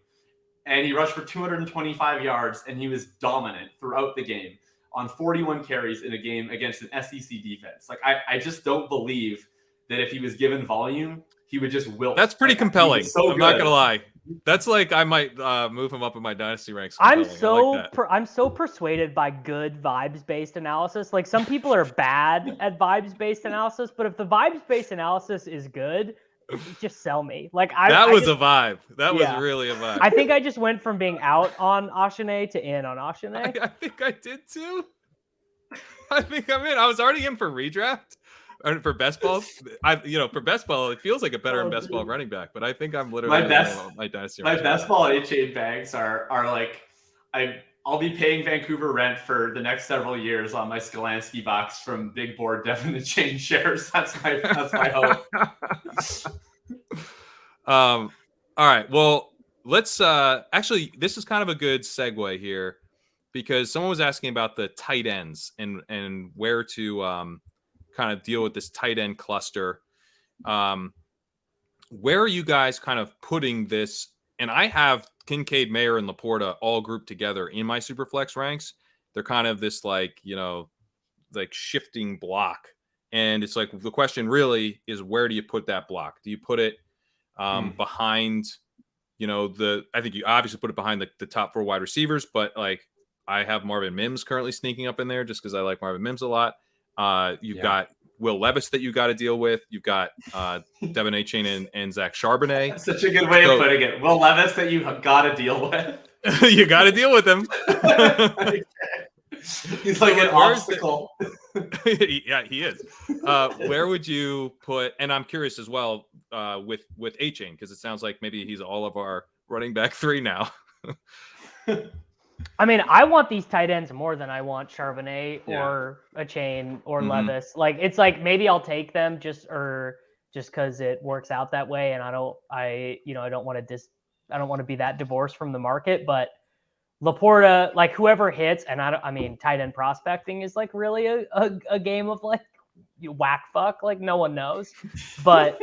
and he rushed for 225 yards, and he was dominant throughout the game on 41 carries in a game against an SEC defense. Like I just don't believe that if he was given volume, he would just wilt. That's pretty compelling. I'm not gonna lie. That's like I might move him up in my dynasty ranks. I'm so persuaded by good vibes-based analysis. Like some people are bad at vibes-based analysis, but if the vibes-based analysis is good, just sell me. Like that was a vibe. That was really a vibe. I think I just went from being out on Achane to in on Achane. I think I did too. I think I'm in. I was already in for redraft. For best ball, for best ball, it feels like a better in best ball running back, but I think I'm literally my dynasty. My best ball Achane bags are like I'll be paying Vancouver rent for the next several years on my Skolansky box from Big Board Devon Achane shares. That's my hope. All right. Well, let's actually this is kind of a good segue here because someone was asking about the tight ends and where to kind of deal with this tight end cluster. Where are you guys kind of putting this? And I have Kincaid, Mayer, and Laporta all grouped together in my superflex ranks. They're kind of this like shifting block. And it's like the question really is, where do you put that block? Do you put it behind, I think you obviously put it behind the top 4 wide receivers, but like I have Marvin Mims currently sneaking up in there just because I like Marvin Mims a lot. You've got Will Levis that you got to deal with. You've got Devon Achane and Zach Charbonnet. That's such a good way of putting it. Will Levis that you got to deal with. You got to deal with him. He's like an obstacle. Yeah, he is. Where would you put? And I'm curious as well with Achane because it sounds like maybe he's all of our running back 3 now. I mean, I want these tight ends more than I want Charbonnet or Achane or Levis. Like, it's like maybe I'll take them just because it works out that way, and I don't want to be that divorced from the market. But Laporta, like whoever hits, and I mean, tight end prospecting is like really a game of like you whack fuck, like no one knows, but.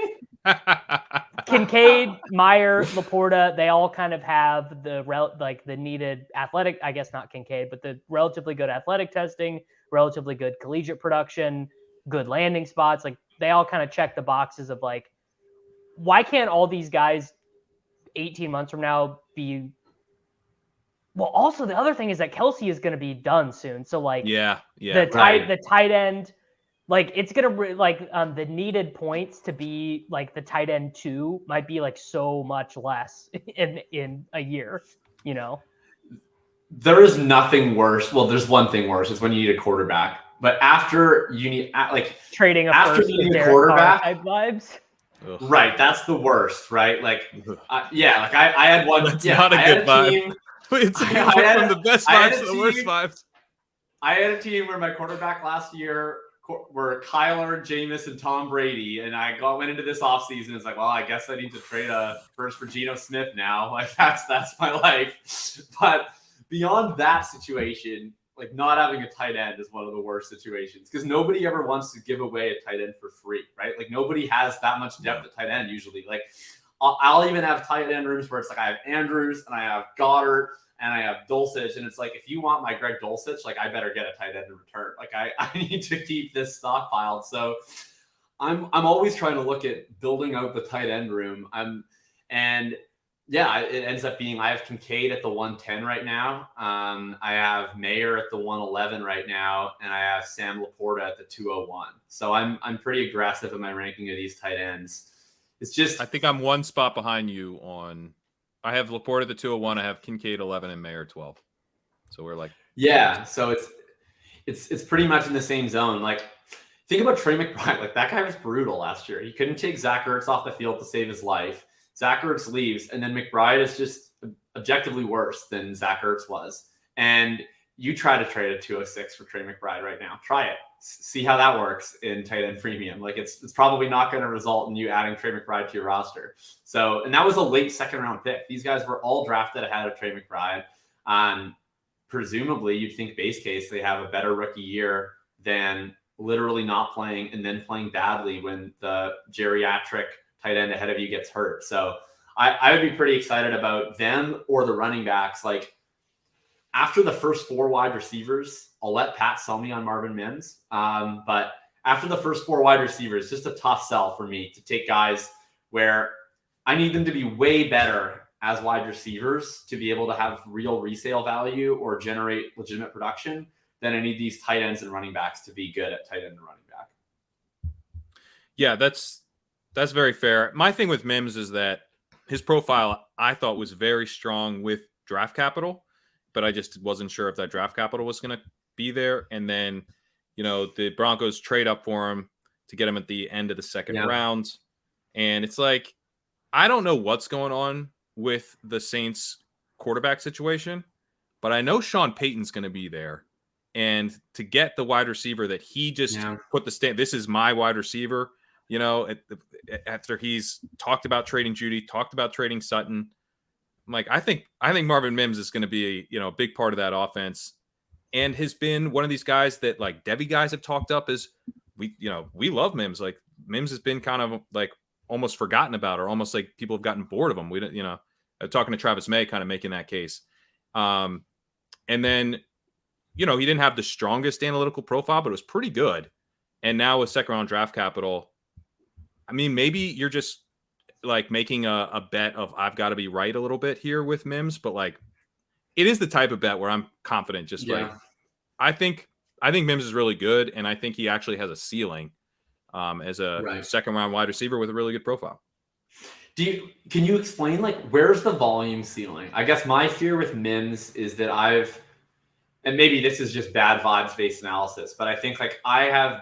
Kincaid, Meyer, Laporta, they all kind of have the needed athletic, I guess not Kincaid, but the relatively good athletic testing, relatively good collegiate production, good landing spots. Like they all kind of check the boxes of like, why can't all these guys 18 months from now be? Well, also the other thing is that Kelsey is going to be done soon. So like, the tight end, like it's gonna the needed points to be like the tight end 2 might be like so much less in a year, There is nothing worse. Well, there's one thing worse. It's when you need a quarterback. But after you need trading after needing a quarterback type vibes. Right, that's the worst, right? Like, I had one. That's not a good vibe. It's from the best vibes to the worst vibes. I had a team where my quarterback last year were Kyler, Jameis, and Tom Brady, and I went into this offseason. It's like, well, I guess I need to trade a first for Geno Smith now. Like that's my life. But beyond that situation, like not having a tight end is one of the worst situations because nobody ever wants to give away a tight end for free, right? Like nobody has that much depth at tight end usually. Like I'll even have tight end rooms where it's like I have Andrews and I have Goddard and I have Dulcich, and it's like, if you want my Greg Dulcich, like I better get a tight end in return. Like I need to keep this stockpiled. So I'm always trying to look at building out the tight end room. And Yeah, it ends up being I have Kincaid at the 110 right now. I have Mayer at the 111 right now, and I have Sam Laporta at the 201. So I'm pretty aggressive in my ranking of these tight ends. It's just I think I'm one spot behind you on. I have Laporta at the 201. I have Kincaid 11 and Mayer 12. So we're like, yeah. So it's pretty much in the same zone. Like, think about Trey McBride. Like, that guy was brutal last year. He couldn't take Zach Ertz off the field to save his life. Zach Ertz leaves, and then McBride is just objectively worse than Zach Ertz was. And you try to trade a 206 for Trey McBride right now. Try it. See how that works in tight end premium. Like, it's probably not going to result in you adding Trey McBride to your roster. So, and that was a late second round pick. These guys were all drafted ahead of Trey McBride. Presumably, you'd think base case they have a better rookie year than literally not playing and then playing badly when the geriatric tight end ahead of you gets hurt. So I would be pretty excited about them or the running backs. Like, after the first 4 wide receivers, I'll let Pat sell me on Marvin Mims. But after the first 4 wide receivers, just a tough sell for me to take guys where I need them to be way better as wide receivers to be able to have real resale value or generate legitimate production. Then I need these tight ends and running backs to be good at tight end and running back. yeah, that's very fair. My thing with Mims is that his profile I thought was very strong with draft capital, but I just wasn't sure if that draft capital was going to be there. And then, the Broncos trade up for him to get him at the end of the second round. And it's like, I don't know what's going on with the Saints quarterback situation, but I know Sean Payton's going to be there. And to get the wide receiver that he just put the stand, this is my wide receiver, after he's talked about trading Judy, talked about trading Sutton. I'm like, I think Marvin Mims is going to be a big part of that offense, and has been one of these guys that like Devy guys have talked up as we love Mims. Like, Mims has been kind of like almost forgotten about, or almost like people have gotten bored of him. We don't, talking to Travis May, kind of making that case. And then, he didn't have the strongest analytical profile, but it was pretty good. And now with second round draft capital, I mean, maybe you're just like making a bet of I've got to be right a little bit here with Mims, but like, it is the type of bet where I'm confident. Just like, I think Mims is really good, and I think he actually has a ceiling as a second round wide receiver with a really good profile. Can you explain, like, where's the volume ceiling? I guess my fear with Mims is that and maybe this is just bad vibes based analysis, but I think like I've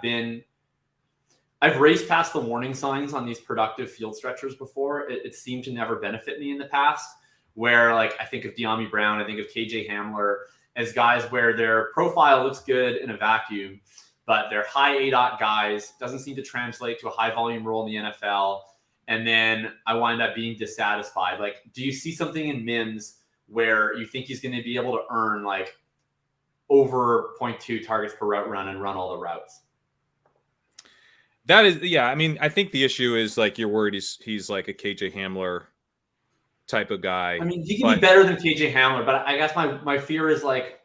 raced past the warning signs on these productive field stretchers before. It seemed to never benefit me in the past, where like I think of De'Ami Brown, I think of KJ Hamler as guys where their profile looks good in a vacuum, but they're high ADOT guys, doesn't seem to translate to a high volume role in the NFL. And then I wind up being dissatisfied. Like, do you see something in Mims where you think he's going to be able to earn like over 0.2 targets per route run and run all the routes? That is, yeah. I mean, I think the issue is like you're worried he's like a KJ Hamler type of guy. I mean, he can be better than KJ Hamler, but I guess my fear is like,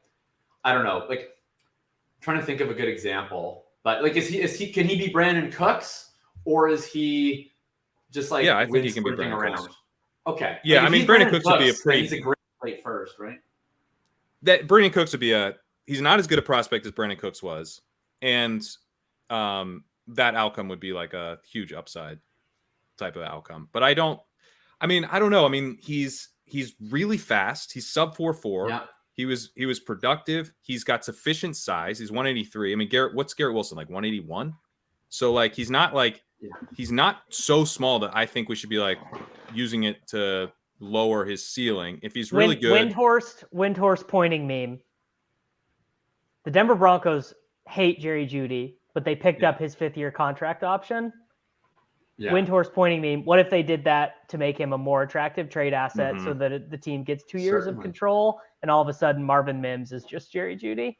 I don't know, like I'm trying to think of a good example, but like, can he be Brandon Cooks, or is he just like, I think he can be Brandon Cooks. Okay. Yeah. Like, I mean, Brandon Cooks would be he's a great plate first, right? That Brandon Cooks would be he's not as good a prospect as Brandon Cooks was. And, that outcome would be like a huge upside type of outcome. But I don't know. I mean, he's really fast. He's sub 4.4. Yeah. He was productive. He's got sufficient size. He's 183. I mean, what's Garrett Wilson, like 181? So like, he's not so small that I think we should be like using it to lower his ceiling. If he's really good. Windhorse pointing meme. The Denver Broncos hate Jerry Jeudy, but they picked up his 5th-year contract option. Yeah. Windhorse pointing meme. What if they did that to make him a more attractive trade asset so that the team gets 2 years of control, and all of a sudden Marvin Mims is just Jerry Jeudy?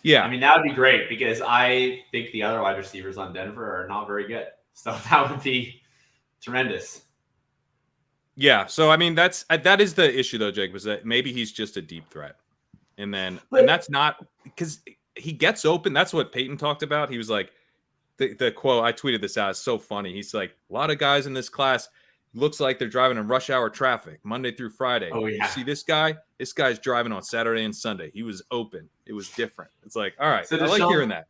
Yeah. I mean, that would be great because I think the other wide receivers on Denver are not very good. So that would be tremendous. Yeah. So, I mean, that is the issue though, Jake, was that maybe he's just a deep threat. And then, and that's not because he gets open. That's what Payton talked about. He was like, the quote, I tweeted this out, it's so funny. He's like, a lot of guys in this class looks like they're driving in rush hour traffic Monday through Friday. Oh, You yeah. see this guy? This guy's driving on Saturday and Sunday. He was open. It was different. It's like, all right, So I like hearing that.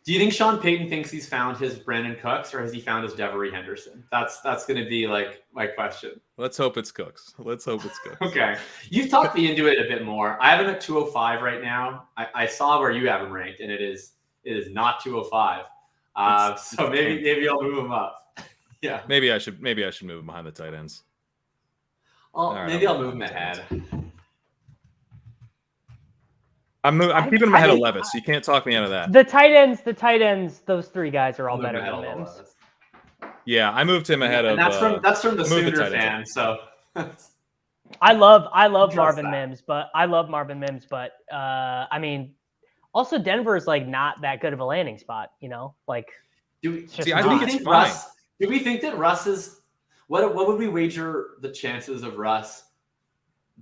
Do you think Sean Payton thinks he's found his Brandon Cooks, or has he found his Devery Henderson? That's going to be like my question. Let's hope it's Cooks. Okay. You've talked me into it a bit more. I have him at 205 right now. I saw where you have him ranked, and it is not 205. So maybe I'll move him up. Yeah. Maybe I should move him behind the tight ends. Maybe I'll move him ahead. I'm keeping him ahead of Levis. So you can't talk me out of that. The tight ends, those three guys are all better than Mims. Yeah, I moved him ahead of. That's from the Sooner fan. So I love Marvin Mims, but I mean, also Denver is like not that good of a landing spot. You know, like. I think it's fine. Do we think that Russ is? What would we wager the chances of Russ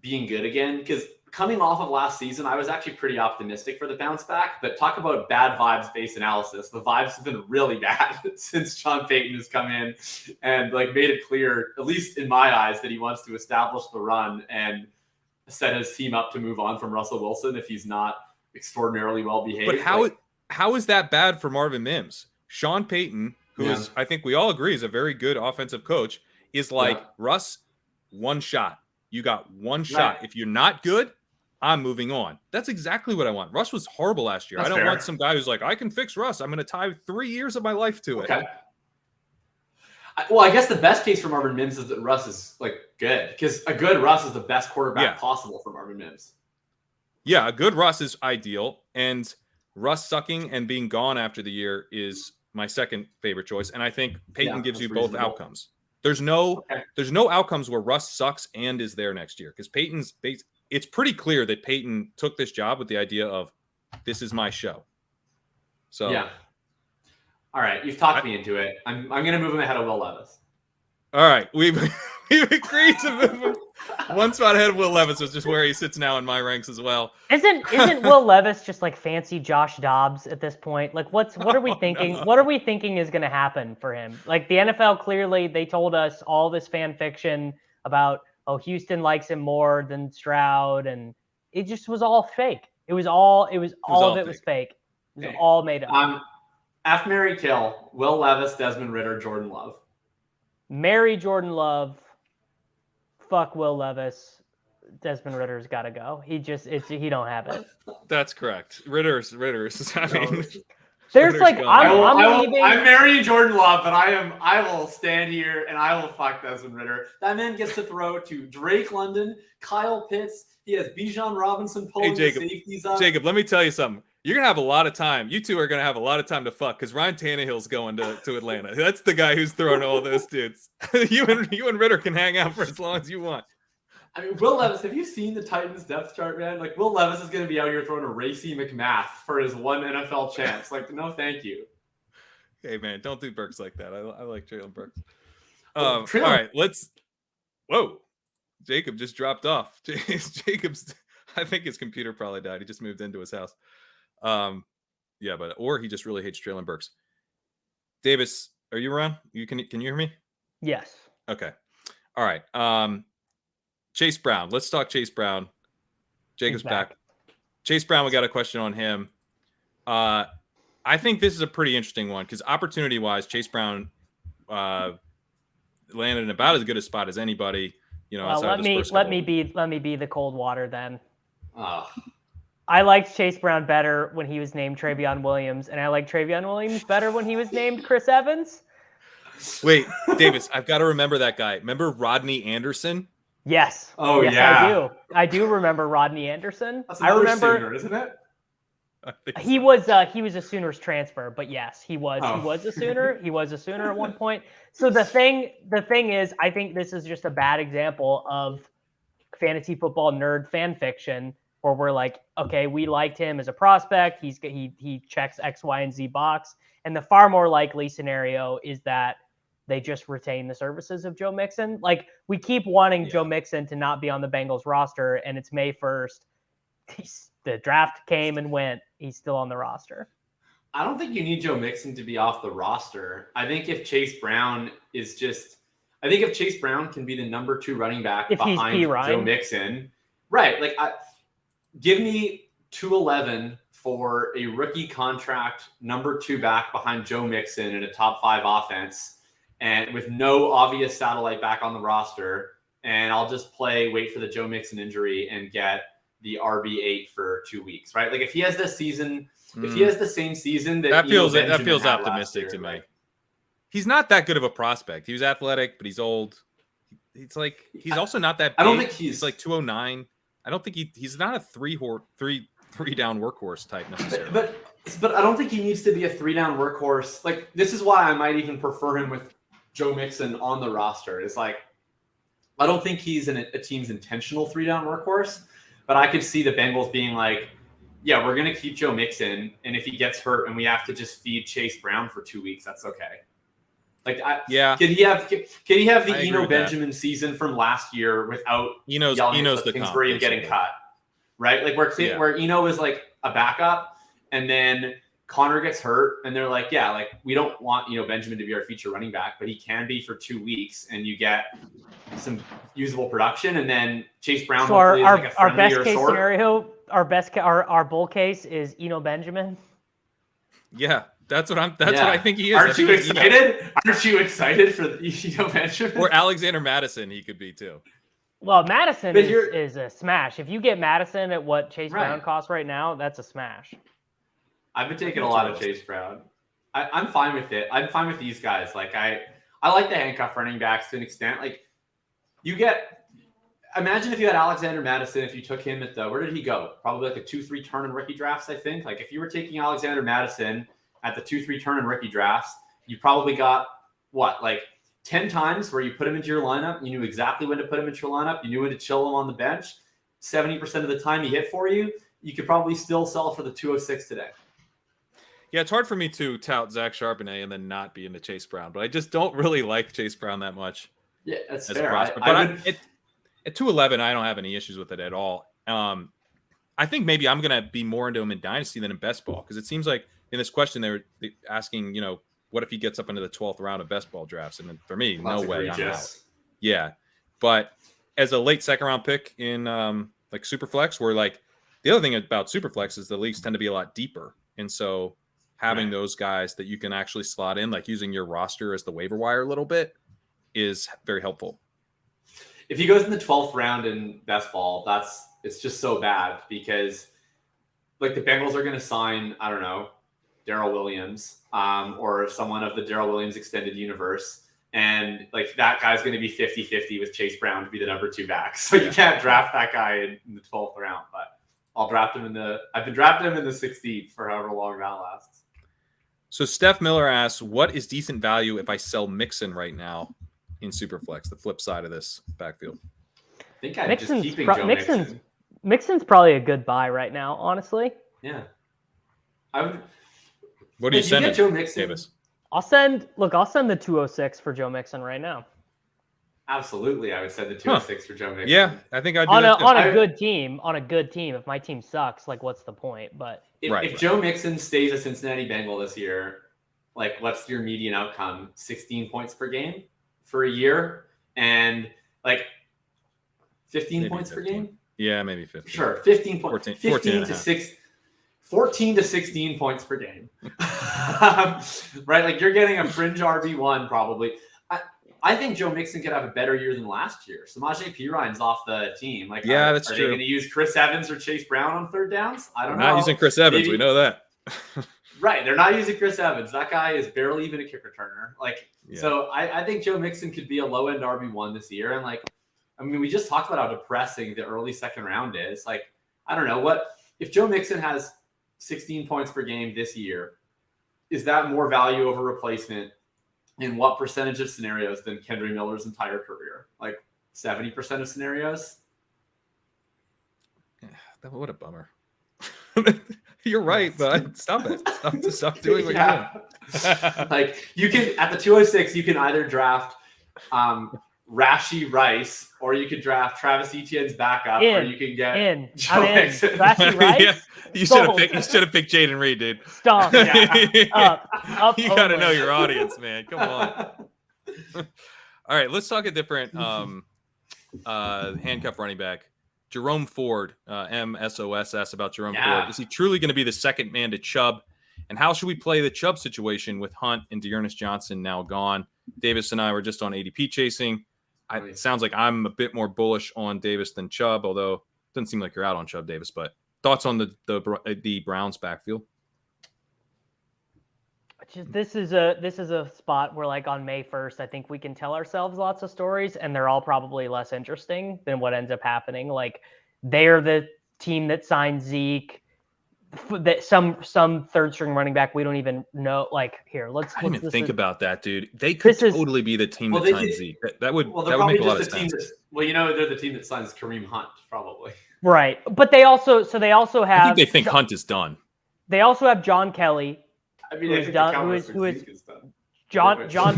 being good again? Because coming off of last season, I was actually pretty optimistic for the bounce back. But talk about bad vibes-based analysis. The vibes have been really bad since Sean Payton has come in and like made it clear, at least in my eyes, that he wants to establish the run and set his team up to move on from Russell Wilson if he's not extraordinarily well behaved. But how is that bad for Marvin Mims? Sean Payton, who is, I think we all agree, is a very good offensive coach, is like, Russ, one shot. You got one shot. If you're not good, I'm moving on. That's exactly what I want. Russ was horrible last year. I don't want some guy who's like, I can fix Russ. I'm going to tie 3 years of my life to it. Well, I guess the best case for Marvin Mims is that Russ is like good, because a good Russ is the best quarterback possible for Marvin Mims. Yeah, a good Russ is ideal, and Russ sucking and being gone after the year is my second favorite choice. And I think Payton gives you both outcomes. There's no outcomes where Russ sucks and is there next year, because Payton's base. It's pretty clear that Payton took this job with the idea of, this is my show. So yeah. All right, you've talked me into it. I'm going to move him ahead of Will Levis. All right, we've agreed to move him one spot ahead of Will Levis, which is where he sits now in my ranks as well. Isn't Will Levis just like fancy Josh Dobbs at this point? Like, what are we thinking? No. What are we thinking is going to happen for him? Like, the NFL clearly, they told us all this fan fiction about, oh, Houston likes him more than Stroud, and it just was all fake. All of it was fake. It was all made up. F, Mary, kill. Will Levis, Desmond Ridder, Jordan Love. Marry Jordan Love. Fuck Will Levis. Desmond Ritter's got to go. He don't have it. That's correct. Ritter's. I mean, there's like I'm marrying Jordan Love, but I will stand here and I will fuck Desmond Ridder. That man gets to throw to Drake London, Kyle Pitts. He has Bijan Robinson pulling the safeties up. Jacob, let me tell you something. You're going to have a lot of time. You two are going to have a lot of time to fuck, because Ryan Tannehill's going to Atlanta. That's the guy who's throwing all those dudes. you and Ridder can hang out for as long as you want. I mean, Will Levis, have you seen the Titans depth chart, man? Like, Will Levis is going to be out here throwing a Racy McMath for his one NFL chance. Like, no, thank you. Hey, man, don't do Burks like that. I like Traylon Burks. All right, whoa. Jacob just dropped off. Jacob's, I think his computer probably died. He just moved into his house. Or he just really hates Traylon Burks. Davis, are you around? Can you hear me? Yes. Okay. All right. Chase Brown. Let's talk Chase Brown. Jacob's back. Chase Brown, we got a question on him. I think this is a pretty interesting one, because opportunity-wise, Chase Brown landed in about as good a spot as anybody. You know, let me be the cold water then. Oh. I liked Chase Brown better when he was named Travion Williams, and I like Travion Williams better when he was named Chris Evans. Wait, Davis, I've got to remember that guy. Remember Rodney Anderson? Yes. Oh, yes, yeah. I do remember Rodney Anderson. That's I remember, Sooner, isn't it? He was a Sooners transfer, but yes, he was a Sooner. He was a Sooner at one point. So the thing is, I think this is just a bad example of fantasy football nerd fan fiction, where we're like, okay, we liked him as a prospect. He checks X, Y, and Z box. And the far more likely scenario is that they just retain the services of Joe Mixon. Like, we keep wanting Joe Mixon to not be on the Bengals roster, and it's May 1st. The draft came and went. He's still on the roster. I don't think you need Joe Mixon to be off the roster. I think if Chase Brown is just, I think if Chase Brown can be the number 2 running back If he's behind Joe Mixon, right? Like, give me 211 for a rookie contract number 2 back behind Joe Mixon in a top 5 offense, and with no obvious satellite back on the roster, and I'll just wait for the Joe Mixon injury and get the RB8 for 2 weeks, right? Like, if he has this season, if he has the same season that feels Benjamin had optimistic last to year, me. He's not that good of a prospect. He was athletic, but he's old. It's like he's also not that big. I don't think he's like 209. I don't think he's not a three down workhorse type necessarily. But I don't think he needs to be a 3-down workhorse. Like, this is why I might even prefer him with Joe Mixon on the roster. It's like, I don't think he's a team's intentional 3-down workhorse, but I could see the Bengals being like, yeah, we're going to keep Joe Mixon, and if he gets hurt and we have to just feed Chase Brown for 2 weeks, that's okay. Like, could he have the Eno Benjamin season from last year without Eno's the Kingsbury and getting cut, right? Like, where Eno is like a backup, and then Connor gets hurt, and they're like, yeah, like, we don't want Benjamin to be our feature running back, but he can be for 2 weeks, and you get some usable production, and then Chase Brown. So our best case scenario, our bull case is Eno Benjamin. Yeah. That's what I think he is. Aren't you excited? Aren't you excited for Eno Benjamin? Or Alexander Madison, he could be too. Well, Madison is a smash. If you get Madison at what Chase Brown costs right now, that's a smash. I've been taking a lot of Chase Brown. I'm fine with it. I'm fine with these guys. Like, I like the handcuff running backs to an extent. Like, imagine if you had Alexander Madison, if you took him at where did he go? Probably like a 2-3 turn in rookie drafts, I think. Like, if you were taking Alexander Madison at the 2-3 turn in rookie drafts, you probably got like 10 times where you put him into your lineup. You knew exactly when to put him into your lineup. You knew when to chill him on the bench. 70% of the time he hit for you. You could probably still sell for the 206 today. Yeah, it's hard for me to tout Zach Charbonnet and then not be into Chase Brown, but I just don't really like Chase Brown that much. Yeah, that's fair. At 211, I don't have any issues with it at all. I think maybe I'm going to be more into him in Dynasty than in Best Ball, because it seems like in this question they were asking, what if he gets up into the 12th round of Best Ball drafts? And for me, no way. I'm out. Yeah, but as a late second round pick in like Superflex, where like the other thing about Superflex is the leagues tend to be a lot deeper, and so having those guys that you can actually slot in, like using your roster as the waiver wire a little bit, is very helpful. If he goes in the 12th round in Best Ball, it's just so bad, because like the Bengals are going to sign, I don't know, Darrell Williams or someone of the Darrell Williams extended universe. And like that guy's going to be 50-50 with Chase Brown to be the number 2 back. So you can't draft that guy in the 12th round, but I've been drafting him in the 16th for however long that lasts. So Steph Miller asks, what is decent value if I sell Mixon right now in Superflex, the flip side of this backfield? I think I'm just keeping Joe Mixon. Mixon's probably a good buy right now, honestly. Yeah. What do you send Joe Mixon? Davis? I'll send the 206 for Joe Mixon right now. Absolutely, I would send the 206 for Joe Mixon. Yeah, I think I'd do that too. On a good team. If my team sucks, like, what's the point? But if Joe Mixon stays a Cincinnati Bengal this year, like, what's your median outcome? 16 points per game for a year, and like 15 points per game. Yeah, maybe 15. Sure, 15 points. 14 to 16 points per game. Right? Like, you're getting a fringe RB1 probably. I think Joe Mixon could have a better year than last year. Samaje Perine's off the team. Like, that's true. Are they going to use Chris Evans or Chase Brown on third downs? I don't know. Not using Chris Evans. We know that. Right. They're not using Chris Evans. That guy is barely even a kick returner. So I think Joe Mixon could be a low-end RB1 this year. And we just talked about how depressing the early second round is. Like, I don't know if Joe Mixon has 16 points per game this year, is that more value over replacement in what percentage of scenarios than Kendry Miller's entire career? Like 70% of scenarios? Yeah, what a bummer. You're right, but stop it. Stop doing what you're doing. Like, you can, at the 206, you can either draft Rashee Rice, or you could draft Travis Etienne's backup, or you can get Joe Mixon. Rashee Rice? Yeah, you should have picked Jaden Reed, dude. Stop. Up. You got to know your audience, man. Come on. All right, let's talk a different handcuff running back. Jerome Ford, MSOS asked about Jerome Ford. Is he truly going to be the second man to Chubb? And how should we play the Chubb situation with Hunt and Dearness Johnson now gone? Davis and I were just on ADP chasing. It sounds like I'm a bit more bullish on Davis than Chubb, although it doesn't seem like you're out on Chubb, Davis. But thoughts on the Browns backfield? This is a spot where, like, on May 1st, I think we can tell ourselves lots of stories, and they're all probably less interesting than what ends up happening. Like, they're the team that signed Zeke, that some third string running back we don't even know. Like, here, let's I didn't even think about that, dude. They could totally be the team that signed Zeke. That would make a lot of sense. They're the team that signs Kareem Hunt, probably. Right, but they also have. I think they think Hunt is done. They also have John Kelly. I mean, John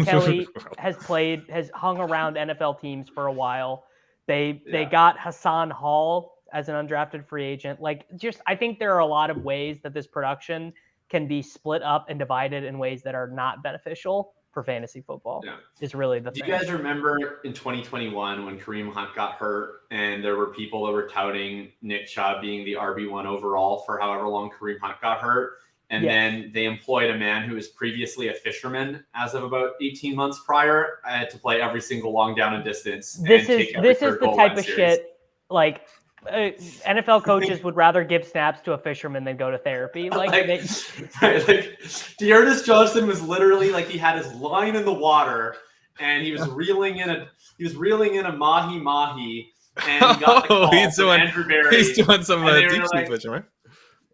Kelly has hung around NFL teams for a while. They got Hassan Hall as an undrafted free agent. Like, I think there are a lot of ways that this production can be split up and divided in ways that are not beneficial for fantasy football. Yeah. Is really the thing. Do you guys remember in 2021 when Kareem Hunt got hurt and there were people that were touting Nick Chubb being the RB1 overall for however long Kareem Hunt got hurt? And then they employed a man who was previously a fisherman as of about 18 months prior to play every single long down and distance. This is the type of shit, like, NFL coaches would rather give snaps to a fisherman than go to therapy. Dearness Johnson was literally like, he had his line in the water and he was reeling in a mahi and he got the call from Andrew Berry. He's doing some deep sea fishing, right?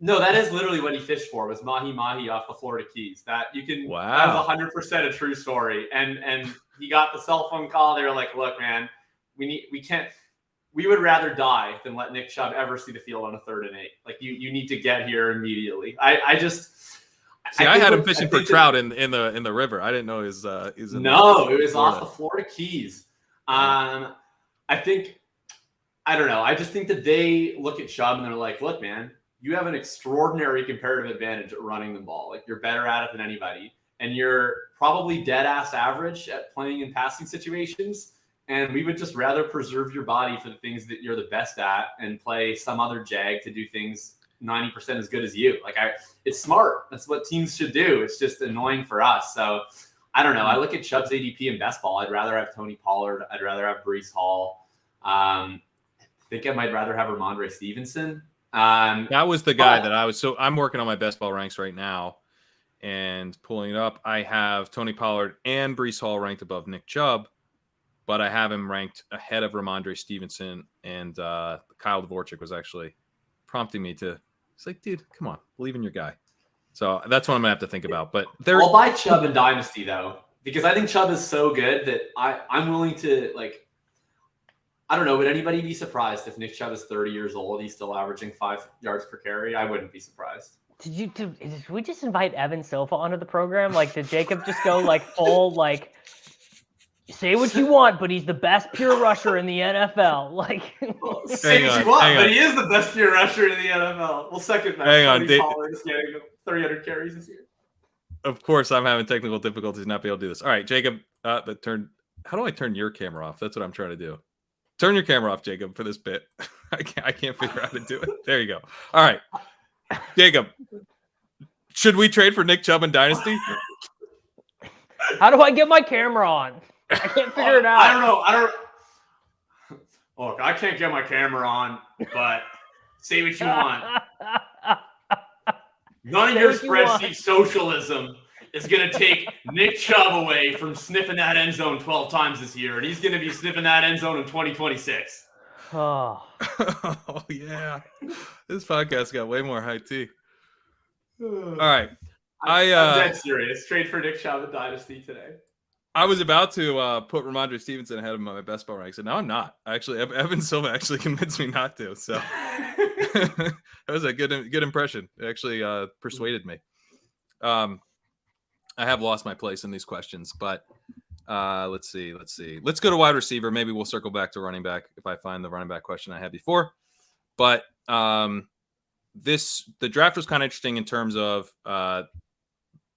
No, that is literally what he fished for, was mahi off the Florida Keys. That you can. Wow. That's 100% a true story. And he got the cell phone call. They were like, "Look, man, we would rather die than let Nick Chubb ever see the field on a 3rd and 8. Like, you need to get here immediately." I had him fishing for trout in the river. I didn't know he was it was off the Florida Keys. I don't know. I just think that they look at Chubb and they're like, "Look, man, you have an extraordinary comparative advantage at running the ball. Like, you're better at it than anybody. And you're probably dead ass average at playing in passing situations. And we would just rather preserve your body for the things that you're the best at and play some other jag to do things 90% as good as you." Like, it's smart. That's what teams should do. It's just annoying for us. So I don't know. I look at Chubb's ADP in best ball. I'd rather have Tony Pollard. I'd rather have Breece Hall. I think I might rather have Ramondre Stevenson. That was the guy that I'm working on my best ball ranks right now and pulling it up. I have Tony Pollard and Breece Hall ranked above Nick Chubb, but I have him ranked ahead of Ramondre Stevenson, and Kyle Dvorak was actually prompting me to. It's like, dude, come on, believe in your guy. So that's what I'm gonna have to think about. But I'll buy Chubb in Dynasty though, because I think Chubb is so good that I'm willing to, like. I don't know. Would anybody be surprised if Nick Chubb is 30 years old? He's still averaging 5 yards per carry. I wouldn't be surprised. Did we just invite Evan Silva onto the program? Like, did Jacob just go like full, like, say what you want, but he's the best pure rusher in the NFL? Like, say what you want, but he is the best pure rusher in the NFL. Well, second best. Hang on, Pollard is getting 300 carries this year. Of course, I'm having technical difficulties not be able to do this. All right, Jacob. How do I turn your camera off? That's what I'm trying to do. Turn your camera off, Jacob, for this bit. I can't figure out how to do it. There you go. All right. Jacob, should we trade for Nick Chubb in Dynasty? How do I get my camera on? I can't figure it out. I don't know. Look, I can't get my camera on, but say what you want. None of your spreadsheet socialism is going to take Nick Chubb away from sniffing that end zone 12 times this year, and he's going to be sniffing that end zone in 2026. Oh, yeah. This podcast got way more high tea. All right. I'm dead serious. Trade for Nick Chubb in Dynasty today. I was about to put Ramondre Stevenson ahead of my best ball ranks, and now I'm not. Actually, Evan Silva actually convinced me not to. So that was a good impression. It actually persuaded me. I have lost my place in these questions, but let's see. Let's go to wide receiver. Maybe we'll circle back to running back if I find the running back question I had before. But the draft was kind of interesting in terms of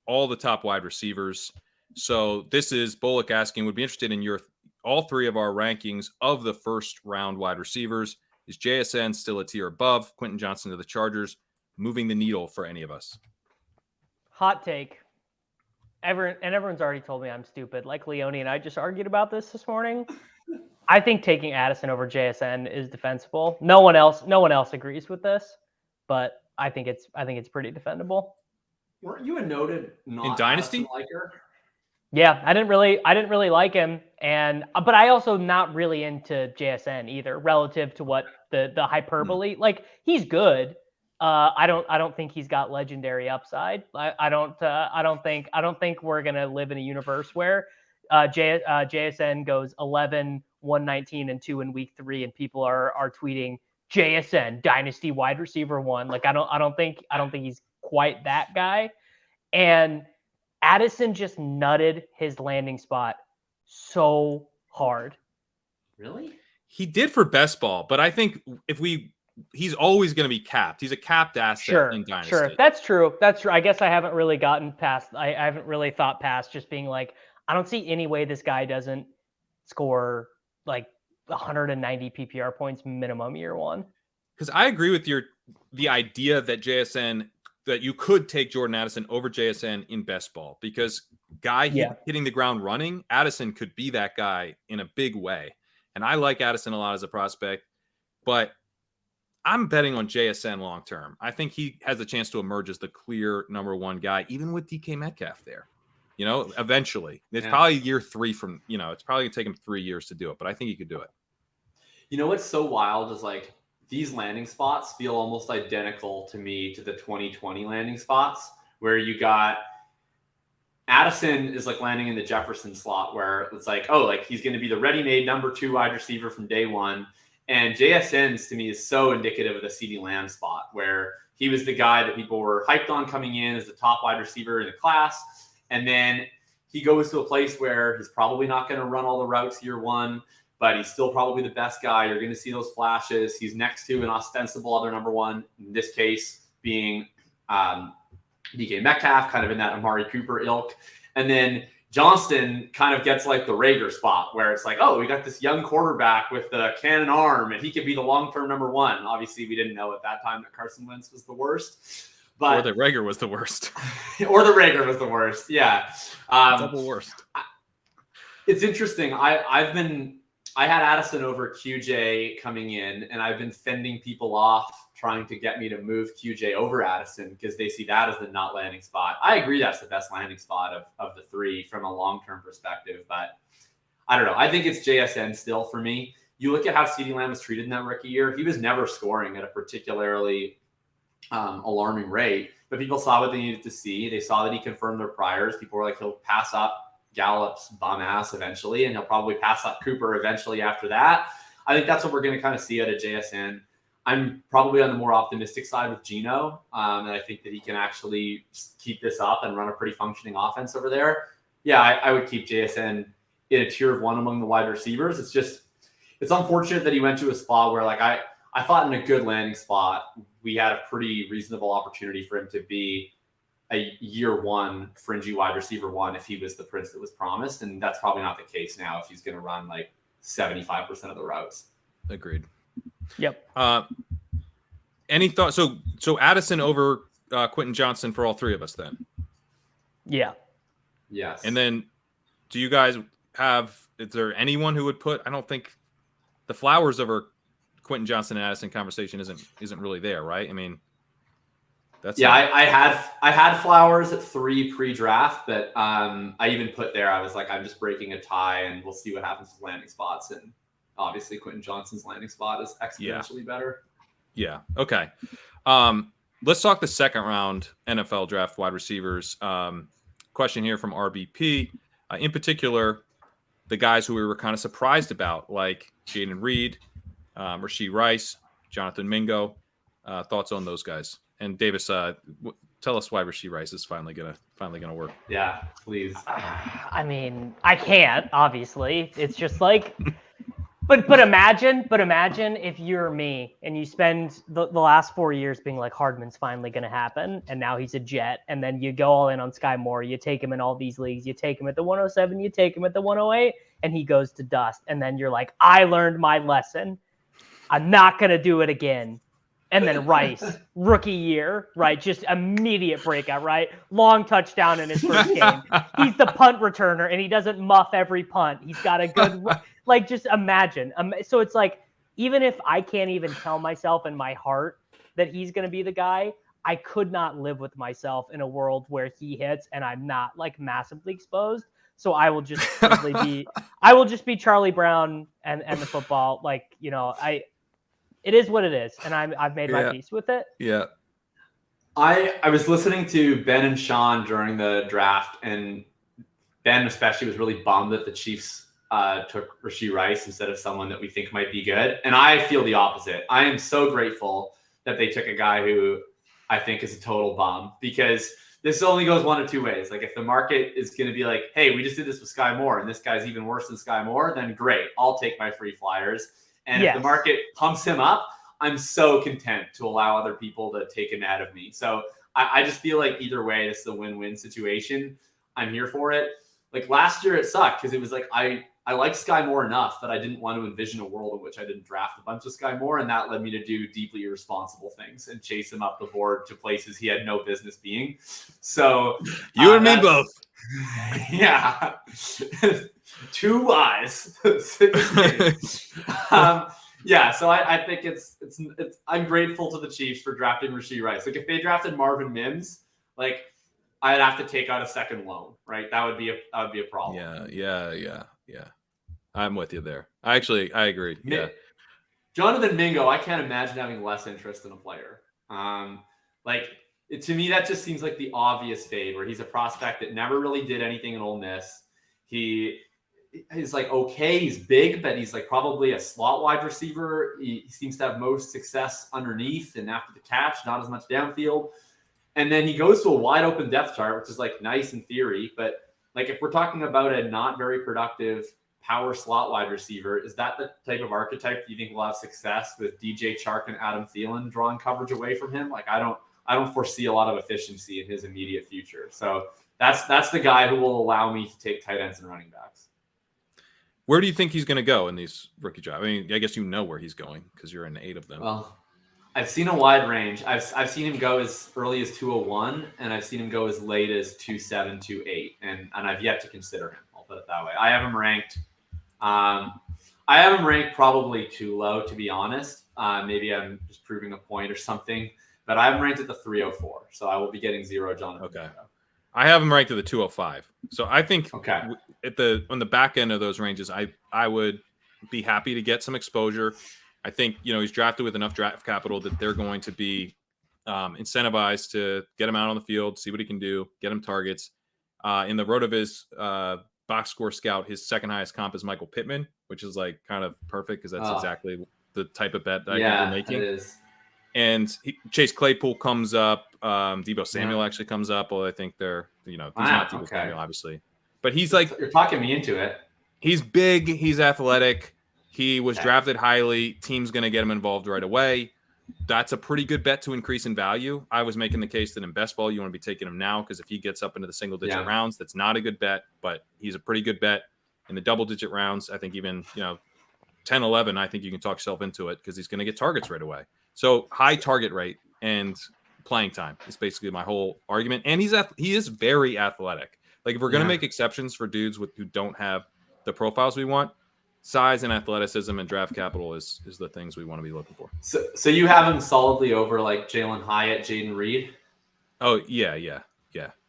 all the top wide receivers. So this is Bullock asking, would be interested in your all three of our rankings of the first round wide receivers. Is JSN still a tier above Quentin Johnson to the Chargers, moving the needle for any of us? Hot take. Everyone's already told me I'm stupid. Like Leone and I just argued about this morning. I think taking Addison over JSN is defensible. No one else agrees with this, but I think it's pretty defendable. Weren't you a noted not in Dynasty liker? Yeah, I didn't really like him, but I also not really into JSN either, relative to what the hyperbole. Like, he's good. I don't think he's got legendary upside. I don't think we're gonna live in a universe where JSN goes 11, 119, and 2 in week 3, and people are tweeting JSN Dynasty wide receiver 1. Like, I don't think he's quite that guy. And Addison just nutted his landing spot so hard. Really? He did for best ball, but I think he's always going to be capped. He's a capped asset in Dynasty. Sure. That's true. I guess I haven't really gotten past, I haven't really thought past just being like, I don't see any way this guy doesn't score like 190 PPR points minimum year one. Because I agree with the idea that that you could take Jordan Addison over JSN in best ball, because hitting the ground running, Addison could be that guy in a big way. And I like Addison a lot as a prospect, but I'm betting on JSN long term. I think he has a chance to emerge as the clear number one guy, even with DK Metcalf there. Eventually. It's probably year 3 from, it's probably going to take him 3 years to do it, but I think he could do it. What's so wild is like these landing spots feel almost identical to me to the 2020 landing spots, where you got Addison is like landing in the Jefferson slot, where it's like, oh, like he's going to be the ready-made number 2 wide receiver from day one. And JSN's to me is so indicative of the CeeDee Lamb spot, where he was the guy that people were hyped on coming in as the top wide receiver in the class. And then he goes to a place where he's probably not going to run all the routes year one, but he's still probably the best guy. You're going to see those flashes. He's next to an ostensible other number 1, in this case being DK Metcalf, kind of in that Amari Cooper ilk. And then Johnston kind of gets like the Rager spot, where it's like, oh, we got this young quarterback with the cannon arm, and he could be the long-term number 1. Obviously, we didn't know at that time that Carson Wentz was the worst. Or that Rager was the worst. Or the Rager was the worst, yeah. Double worst. It's interesting. I had Addison over QJ coming in, and I've been fending people off trying to get me to move QJ over Addison because they see that as the not landing spot. I agree that's the best landing spot of the 3 from a long-term perspective, but I don't know. I think it's JSN still for me. You look at how CeeDee Lamb was treated in that rookie year. He was never scoring at a particularly alarming rate, but people saw what they needed to see. They saw that he confirmed their priors. People were like, he'll pass up Gallup's bum ass eventually, and he'll probably pass up Cooper eventually after that. I think that's what we're going to kind of see out of JSN. I'm probably on the more optimistic side with Geno, and I think that he can actually keep this up and run a pretty functioning offense over there. Yeah, I would keep JSN in a tier of 1 among the wide receivers. It's unfortunate that he went to a spot where, like, I thought in a good landing spot, we had a pretty reasonable opportunity for him to be a year 1 fringy wide receiver 1 if he was the prince that was promised. And that's probably not the case now if he's going to run like 75% of the routes. Agreed. Yep. Any thoughts? So Addison over Quentin Johnson for all 3 of us then? Yeah. Yes. And then do you guys is there anyone who would put, I don't think the Flowers over Quentin Johnson and Addison conversation isn't really there, right? I mean, I had Flowers at 3 pre-draft, but I even put there, I was like, I'm just breaking a tie, and we'll see what happens with landing spots. And obviously, Quentin Johnson's landing spot is exponentially better. Yeah. Okay. Let's talk the second round NFL draft wide receivers. Question here from RBP. In particular, the guys who we were kind of surprised about, like Jaden Reed, Rashee Rice, Jonathan Mingo. Thoughts on those guys? And Davis, tell us why Rashee Rice is finally gonna work. Yeah, please. I mean, I can't, obviously. It's just like, But imagine if you're me and you spend the last 4 years being like, Hardman's finally going to happen, and now he's a Jet, and then you go all in on Sky Moore, you take him in all these leagues, you take him at the 107, you take him at the 108, and he goes to dust, and then you're like, I learned my lesson. I'm not going to do it again. And then Rice, rookie year, right? Just immediate breakout, right? Long touchdown in his first game. He's the punt returner, and he doesn't muff every punt. He's got a good, like, just imagine. So it's like, even if I can't even tell myself in my heart that he's going to be the guy, I could not live with myself in a world where he hits and I'm not, like, massively exposed. So I will just simply be Charlie Brown and the football. Like, you know, it is what it is, and I've made my peace with it. Yeah. I was listening to Ben and Sean during the draft, and Ben especially was really bummed that the Chiefs took Rashee Rice instead of someone that we think might be good. And I feel the opposite. I am so grateful that they took a guy who I think is a total bum, because this only goes one of two ways. Like, if the market is going to be like, hey, we just did this with Sky Moore, and this guy's even worse than Sky Moore, then great. I'll take my free flyers. And if the market pumps him up, I'm so content to allow other people to take him out of me. So I just feel like either way, this is a win-win situation. I'm here for it. Like, last year it sucked because it was like I liked Sky Moore enough that I didn't want to envision a world in which I didn't draft a bunch of Sky Moore, and that led me to do deeply irresponsible things and chase him up the board to places he had no business being. So you and me both. Yeah. 2 wise. 6 games. Yeah, so I think it's I'm grateful to the Chiefs for drafting Rashee Rice. Like, if they drafted Marvin Mims, like, I'd have to take out a second loan, right? That would be a problem. Yeah. I'm with you there. I agree. Yeah. Jonathan Mingo, I can't imagine having less interest in a player. To me, that just seems like the obvious fade, where he's a prospect that never really did anything in Ole Miss. He's like, okay, he's big, but he's like probably a slot wide receiver. He seems to have most success underneath and after the catch, not as much downfield. And then he goes to a wide open depth chart, which is like nice in theory. But like, if we're talking about a not very productive power slot wide receiver, is that the type of archetype you think will have success with DJ Chark and Adam Thielen drawing coverage away from him? Like, I don't foresee a lot of efficiency in his immediate future. So that's the guy who will allow me to take tight ends and running backs. Where do you think he's going to go in these rookie drafts? I mean, I guess you know where he's going because you're in 8 of them. Well, I've seen a wide range. I've seen him go as early as 201, and I've seen him go as late as 27, 28, and I've yet to consider him. I'll put it that way. I have him ranked. Probably too low, to be honest. Maybe I'm just proving a point or something, but I have him ranked at the 304, so I will be getting 0 Jonathan. Okay. I have him ranked at the 205. So I think on the back end of those ranges, I would be happy to get some exposure. I think, he's drafted with enough draft capital that they're going to be incentivized to get him out on the field, see what he can do, get him targets. In the RotoViz box score scout, his second highest comp is Michael Pittman, which is like kind of perfect because that's exactly the type of bet that I think we're making. It is. And Chase Claypool comes up. Deebo Samuel actually comes up. Well, I think they're, he's not Deebo Samuel, obviously. But he's like... You're talking me into it. He's big. He's athletic. He was drafted highly. Team's going to get him involved right away. That's a pretty good bet to increase in value. I was making the case that in best ball, you want to be taking him now because if he gets up into the single-digit rounds, that's not a good bet. But he's a pretty good bet in the double-digit rounds. I think even, 10, 11, I think you can talk yourself into it because he's going to get targets right away. So high target rate and playing time is basically my whole argument. And he is very athletic. Like, if we're going to make exceptions for dudes who don't have the profiles we want, size and athleticism and draft capital is the things we want to be looking for. So you have him solidly over like Jalen Hyatt, Jaden Reed? Oh, yeah.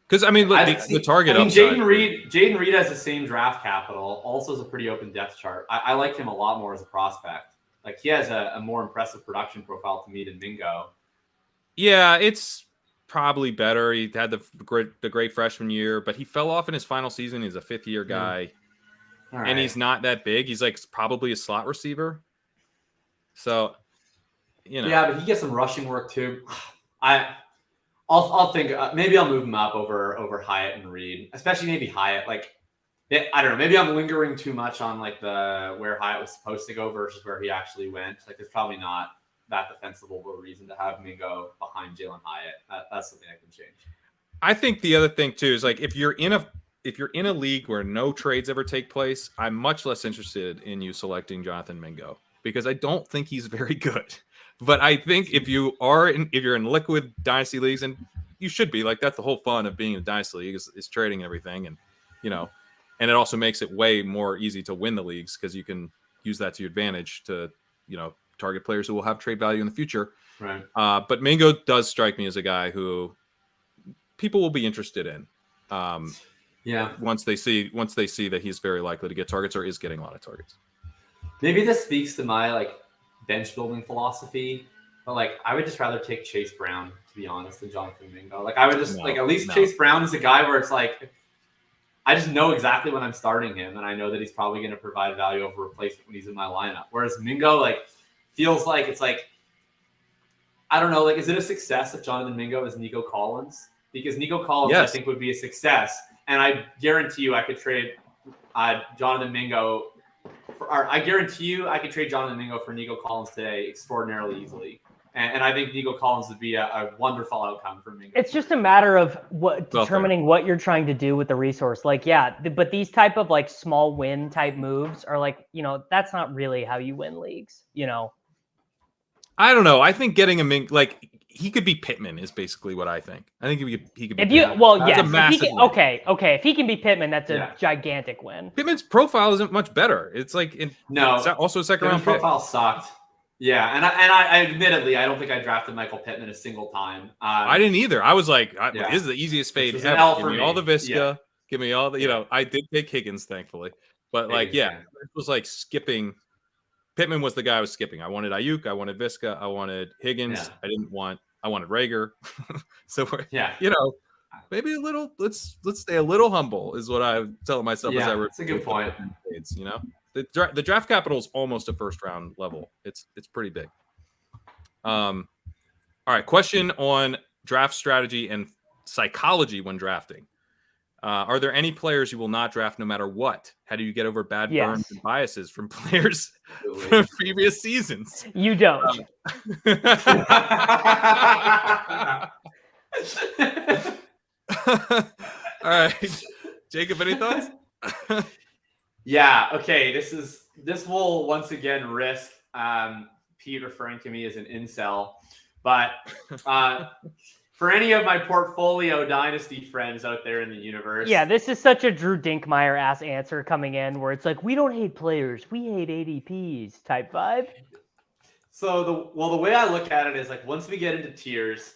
Because, I mean, look, the target upside. Jaden Reed has the same draft capital, also is a pretty open depth chart. I like him a lot more as a prospect. Like, he has a more impressive production profile to me than Mingo. Yeah, it's probably better. He had the great freshman year, but he fell off in his final season. He's a fifth-year guy, and he's not that big. He's like probably a slot receiver. So, Yeah, but he gets some rushing work too. I'll think maybe I'll move him up over Hyatt and Reed, especially maybe Hyatt. Like, I don't know. Maybe I'm lingering too much on like the where Hyatt was supposed to go versus where he actually went. Like, there's probably not that defensible of a reason to have Mingo behind Jalen Hyatt. That's something I can change. I think the other thing too is like if you're in a league where no trades ever take place, I'm much less interested in you selecting Jonathan Mingo because I don't think he's very good. But I think if you're in liquid dynasty leagues, and you should be, like, that's the whole fun of being in a dynasty league is trading and everything, and and it also makes it way more easy to win the leagues because you can use that to your advantage to target players who will have trade value in the future. Right. But Mingo does strike me as a guy who people will be interested in. Once they see that he's very likely to get targets or is getting a lot of targets. Maybe this speaks to my like bench building philosophy, but like I would just rather take Chase Brown, to be honest, than Jonathan Mingo. Like I would just at least Chase Brown is a guy where it's like I just know exactly when I'm starting him, and I know that he's probably going to provide value over replacement when he's in my lineup. Whereas Mingo, like, feels like it's like I don't know, like, is it a success if Jonathan Mingo is Nico Collins? Because Nico Collins, I think, would be a success, and I guarantee you I could trade Jonathan Mingo. I guarantee you I could trade Jonathan Mingo for Nico Collins today extraordinarily easily. And I think Nico Collins would be a wonderful outcome for Mingo. It's just a matter of determining what you're trying to do with the resource. Like, but these type of like small win type moves are like, that's not really how you win leagues, I don't know. I think getting a Mingo, like, he could be Pittman is basically what I think. I think he could be Pittman. If he can be Pittman, that's a gigantic win. Pittman's profile isn't much better. It's like it's also a second round profile sucked. Yeah, and I admittedly I don't think I drafted Michael Pittman a single time. I didn't either. I was like, this is the easiest fade ever. Give me all the Visca. Yeah. Give me all the I did pick Higgins, thankfully, but it was like skipping. Pittman was the guy I was skipping. I wanted Ayuk, I wanted Visca, I wanted Higgins. Yeah. I wanted Rager. So maybe a little. Let's stay a little humble is what I'm telling myself. Yeah, that's a good point. The draft capital is almost a first round level. It's pretty big. All right. Question on draft strategy and psychology when drafting. Are there any players you will not draft no matter what? How do you get over bad burns and biases from players from previous seasons? You don't. All right. Jacob, any thoughts? Yeah. Okay. This will once again risk Pete referring to me as an incel, but for any of my portfolio dynasty friends out there in the universe. Yeah, this is such a Drew Dinkmeyer ass answer coming in where it's like, we don't hate players, we hate ADPs type vibe. So the way I look at it is like once we get into tiers,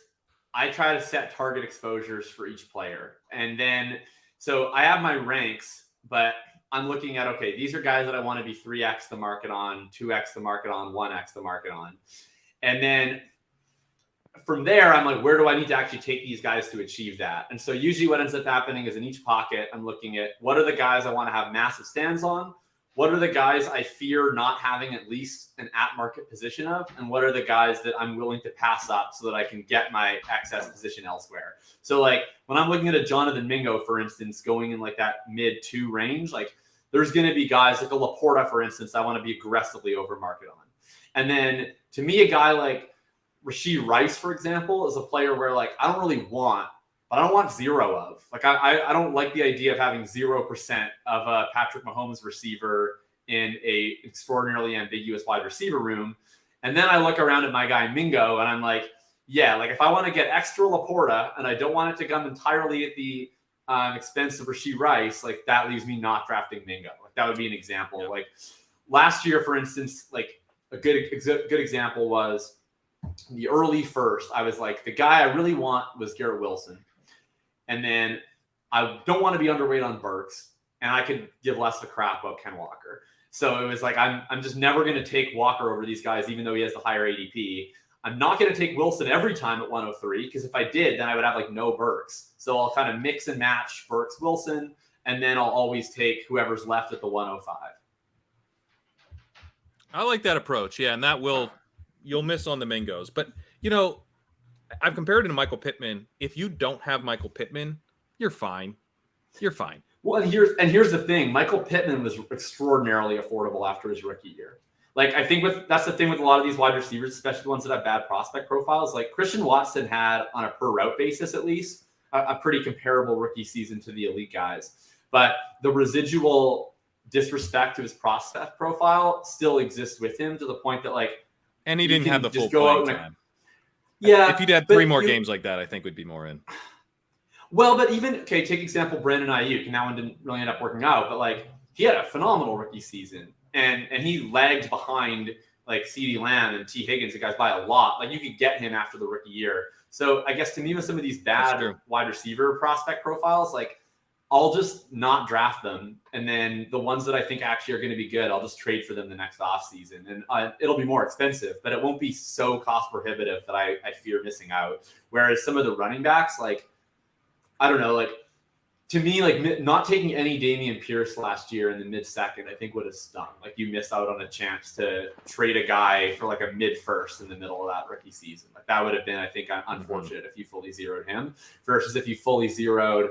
I try to set target exposures for each player. And then so I have my ranks, but I'm looking at, okay, these are guys that I want to be 3x the market on, 2x the market on, 1x the market on. And then from there, I'm like, where do I need to actually take these guys to achieve that? And so usually what ends up happening is in each pocket, I'm looking at what are the guys I want to have massive stands on? What are the guys I fear not having at least an at-market position of? And what are the guys that I'm willing to pass up so that I can get my excess position elsewhere? So like when I'm looking at a Jonathan Mingo, for instance, going in like that mid-2 range, like there's going to be guys like a Laporta, for instance, I want to be aggressively over market on. And then to me, a guy like Rashee Rice, for example, is a player where like I don't really want, but I don't want zero of. Like I don't like the idea of having 0% of a Patrick Mahomes receiver in a extraordinarily ambiguous wide receiver room. And then I look around at my guy Mingo and I'm like, like if I want to get extra Laporta and I don't want it to come entirely at the expense of Rashee Rice, like that leaves me not drafting Mingo. Like that would be an example. Yeah. Like last year, for instance, like a good example was the early first. I was like, the guy I really want was Garrett Wilson. And then I don't want to be underweight on Burks, and I could give less of a crap about Ken Walker. So it was like, I'm just never going to take Walker over these guys, even though he has the higher ADP. I'm not going to take Wilson every time at 103, because if I did, then I would have like no Burks. So I'll kind of mix and match Burks Wilson, and then I'll always take whoever's left at the 105. I like that approach. Yeah. And you'll miss on the Mingos, but I've compared it to Michael Pittman. If you don't have Michael Pittman, you're fine. Well, and here's the thing. Michael Pittman was extraordinarily affordable after his rookie year. Like, I think that's the thing with a lot of these wide receivers, especially the ones that have bad prospect profiles. Like Christian Watson had, on a per route basis at least, a pretty comparable rookie season to the elite guys. But the residual disrespect to his prospect profile still exists with him, to the point that, like, and he didn't have the full playing time. Yeah. If he'd had 3 more games like that, I think we'd be more in. Well, but even, take example Brandon Ayuk, and that one didn't really end up working out, but like he had a phenomenal rookie season, and he lagged behind like CeeDee Lamb and T. Higgins, the guys, by a lot. Like, you could get him after the rookie year. So I guess to me, with some of these bad wide receiver prospect profiles, like, I'll just not draft them, and then the ones that I think actually are going to be good, I'll just trade for them the next offseason. And it'll be more expensive, but it won't be so cost prohibitive that I fear missing out. Whereas some of the running backs, like, I don't know, like, to me, like, not taking any Dameon Pierce last year in the mid-second, I think would have stung. Like, you missed out on a chance to trade a guy for like a mid-first in the middle of that rookie season. Like, that would have been, I think, unfortunate if you fully zeroed him, versus if you fully zeroed,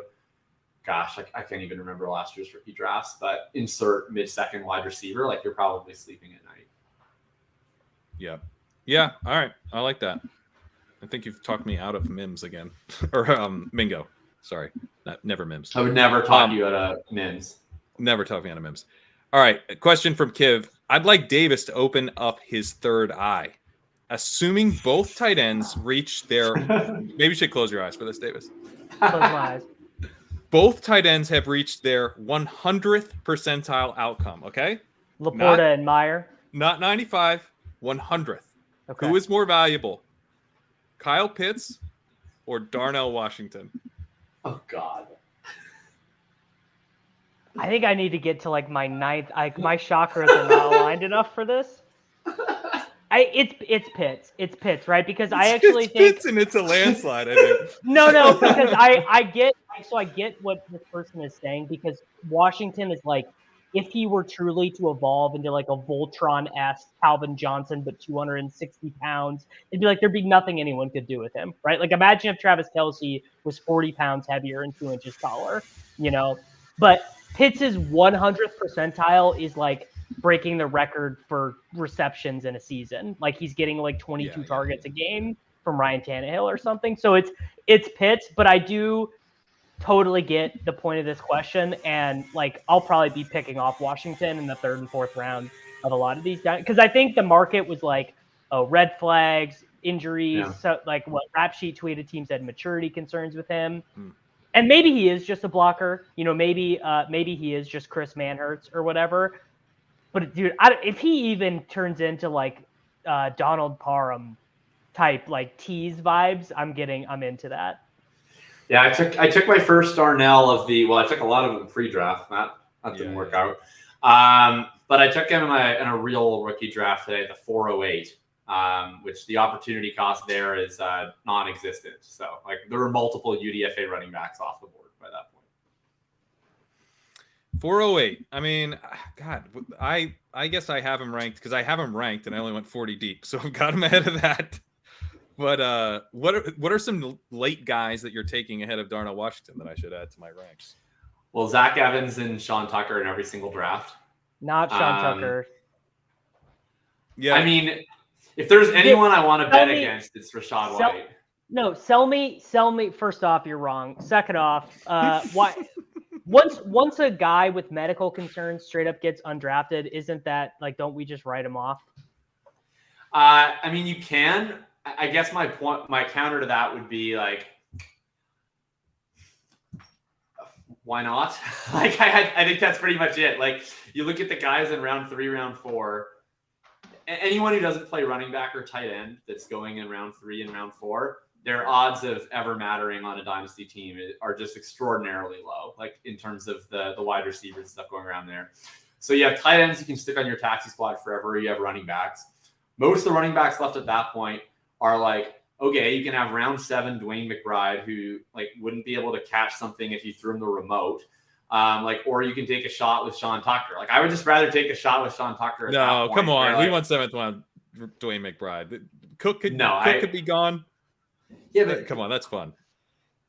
gosh, I can't even remember last year's rookie drafts, but insert mid-second wide receiver, like, you're probably sleeping at night. Yeah. Yeah. All right. I like that. I think you've talked me out of Mims again. Or Mingo. Sorry. Never Mims. I would never talk you out of Mims. Never talk me out of Mims. All right. A question from Kiv. I'd like Davis to open up his third eye. Assuming both tight ends reach their... Maybe you should close your eyes for this, Davis. Close my eyes. Both tight ends have reached their 100th percentile outcome, okay? Laporta and Meyer. Not 95, 100th. Okay. Who is more valuable? Kyle Pitts or Darnell Washington? Oh, God. I think I need to get to like my 9th. My chakras are not aligned enough for this. It's Pitts. It's Pitts, right? Because I actually think Pitts, and it's a landslide, I think. No, because I get what this person is saying, because Washington is like, if he were truly to evolve into like a Voltron-esque Calvin Johnson, but 260 pounds, it'd be like there'd be nothing anyone could do with him, right? Like, imagine if Travis Kelce was 40 pounds heavier and 2 inches taller, you know? But Pitts' 100th percentile is like breaking the record for receptions in a season. Like, he's getting like 22 targets a game from Ryan Tannehill or something. So it's Pitts, but I do totally get the point of this question, and like, I'll probably be picking off Washington in the 3rd and 4th round of a lot of these guys, because I think the market was like, red flags, injuries. So like, what Rap Sheet tweeted, teams had maturity concerns with him. And maybe he is just a blocker, you know, maybe he is just Chris Manhurts or whatever. But dude, if he even turns into like Donald Parham type, like tease vibes, I'm into that. Yeah, I took my first Darnell I took a lot of them pre-draft. That didn't work out. But I took him in a real rookie draft today, the 408, which the opportunity cost there is non-existent. So like, there were multiple UDFA running backs off the board by that point. 408. I mean, God, I guess I have him ranked because I have him ranked and I only went 40 deep, so I've got him ahead of that. But what are some late guys that you're taking ahead of Darnell Washington that I should add to my ranks? Well, Zach Evans and Sean Tucker in every single draft. Not Sean Tucker. Yeah. I mean, if there's anyone I want to bet against, it's Rachaad White. No, sell me. First off, you're wrong. Second off, why? Once a guy with medical concerns straight up gets undrafted, isn't that like, don't we just write him off? I mean, you can. I guess my counter to that would be like, why not? Like, I think that's pretty much it. Like, you look at the guys in round 3, round 4, anyone who doesn't play running back or tight end that's going in round 3 and round 4, their odds of ever mattering on a dynasty team are just extraordinarily low, like in terms of the wide receivers and stuff going around there. So you have tight ends you can stick on your taxi squad forever. You have running backs. Most of the running backs left at that point are like, okay, you can have round 7 Dwayne McBride, who like wouldn't be able to catch something if you threw him the remote. Or you can take a shot with Sean Tucker. Like, I would just rather take a shot with Sean Tucker. No, come on. We won 7th round Dwayne McBride. Cook could be gone. Yeah, but come on, that's fun.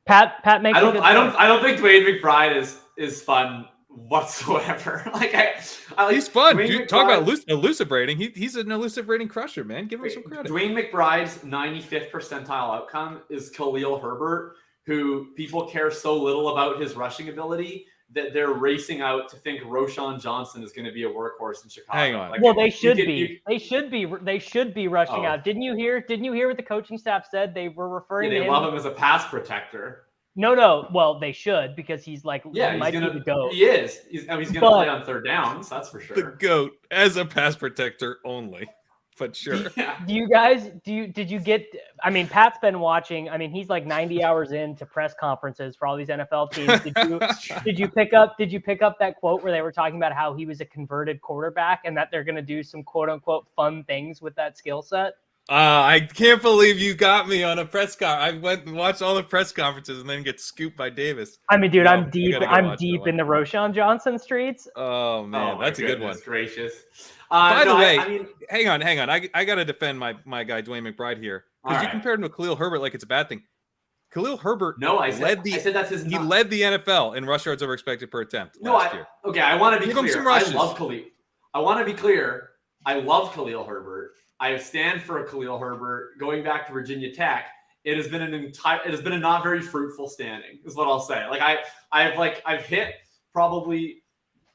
Pat makes. I don't think Dwayne McBride is. is fun whatsoever. Like I like he's fun. Dwayne Dude, talk about elucibrating. He's an elucibrating crusher, man. Give him some credit. Dwayne McBride's 95th percentile outcome is Khalil Herbert, who people care so little about his rushing ability that they're racing out to think Roschon Johnson is going to be a workhorse in Chicago. Hang on. Like, well, they should be. They should be rushing Oh. out. Didn't you hear what the coaching staff said? They were referring they to him. love him as a pass protector. No. Well, they should, because he's like, Yeah, he might be the GOAT. He is. He's going to play on third downs. That's for The sure. GOAT as a pass protector only, but sure. Yeah. Do you guys did you get? I mean, Pat's been watching. I mean, he's like 90 hours into press conferences for all these NFL teams. Did you pick up that quote where they were talking about how he was a converted quarterback and that they're going to do some quote unquote fun things with that skill set? I can't believe you got me on a press conference. I went and watched all the press conferences and then get scooped by Davis. I mean, dude, No, I'm deep in the Roschon Johnson streets. Oh man, that's a good one. Gracious. By the way, I mean, hang on. I got to defend my guy Dwayne McBride here, because you compared him to Khalil Herbert like it's a bad thing. Khalil Herbert I said that's his. He led the NFL in rush yards over expected per attempt last year. Okay, I want to be Give him clear. some I rushes. love Khalil. I want to be clear. I love Khalil Herbert. I stand for Khalil Herbert. Going back to Virginia Tech, it has been a not very fruitful standing, is what I'll say. Like I've hit probably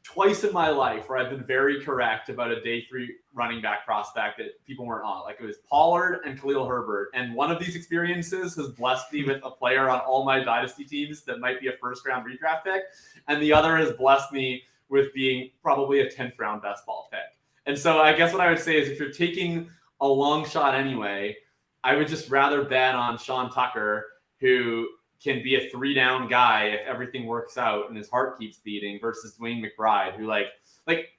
twice in my life where I've been very correct about a day 3 running back prospect that people weren't on. Like it was Pollard and Khalil Herbert. And one of these experiences has blessed me with a player on all my dynasty teams that might be a first round redraft pick. And the other has blessed me with being probably a 10th round best ball pick. And so I guess what I would say is if you're taking a long shot anyway, I would just rather bet on Sean Tucker, who can be a 3-down guy if everything works out and his heart keeps beating, versus Dwayne McBride, who like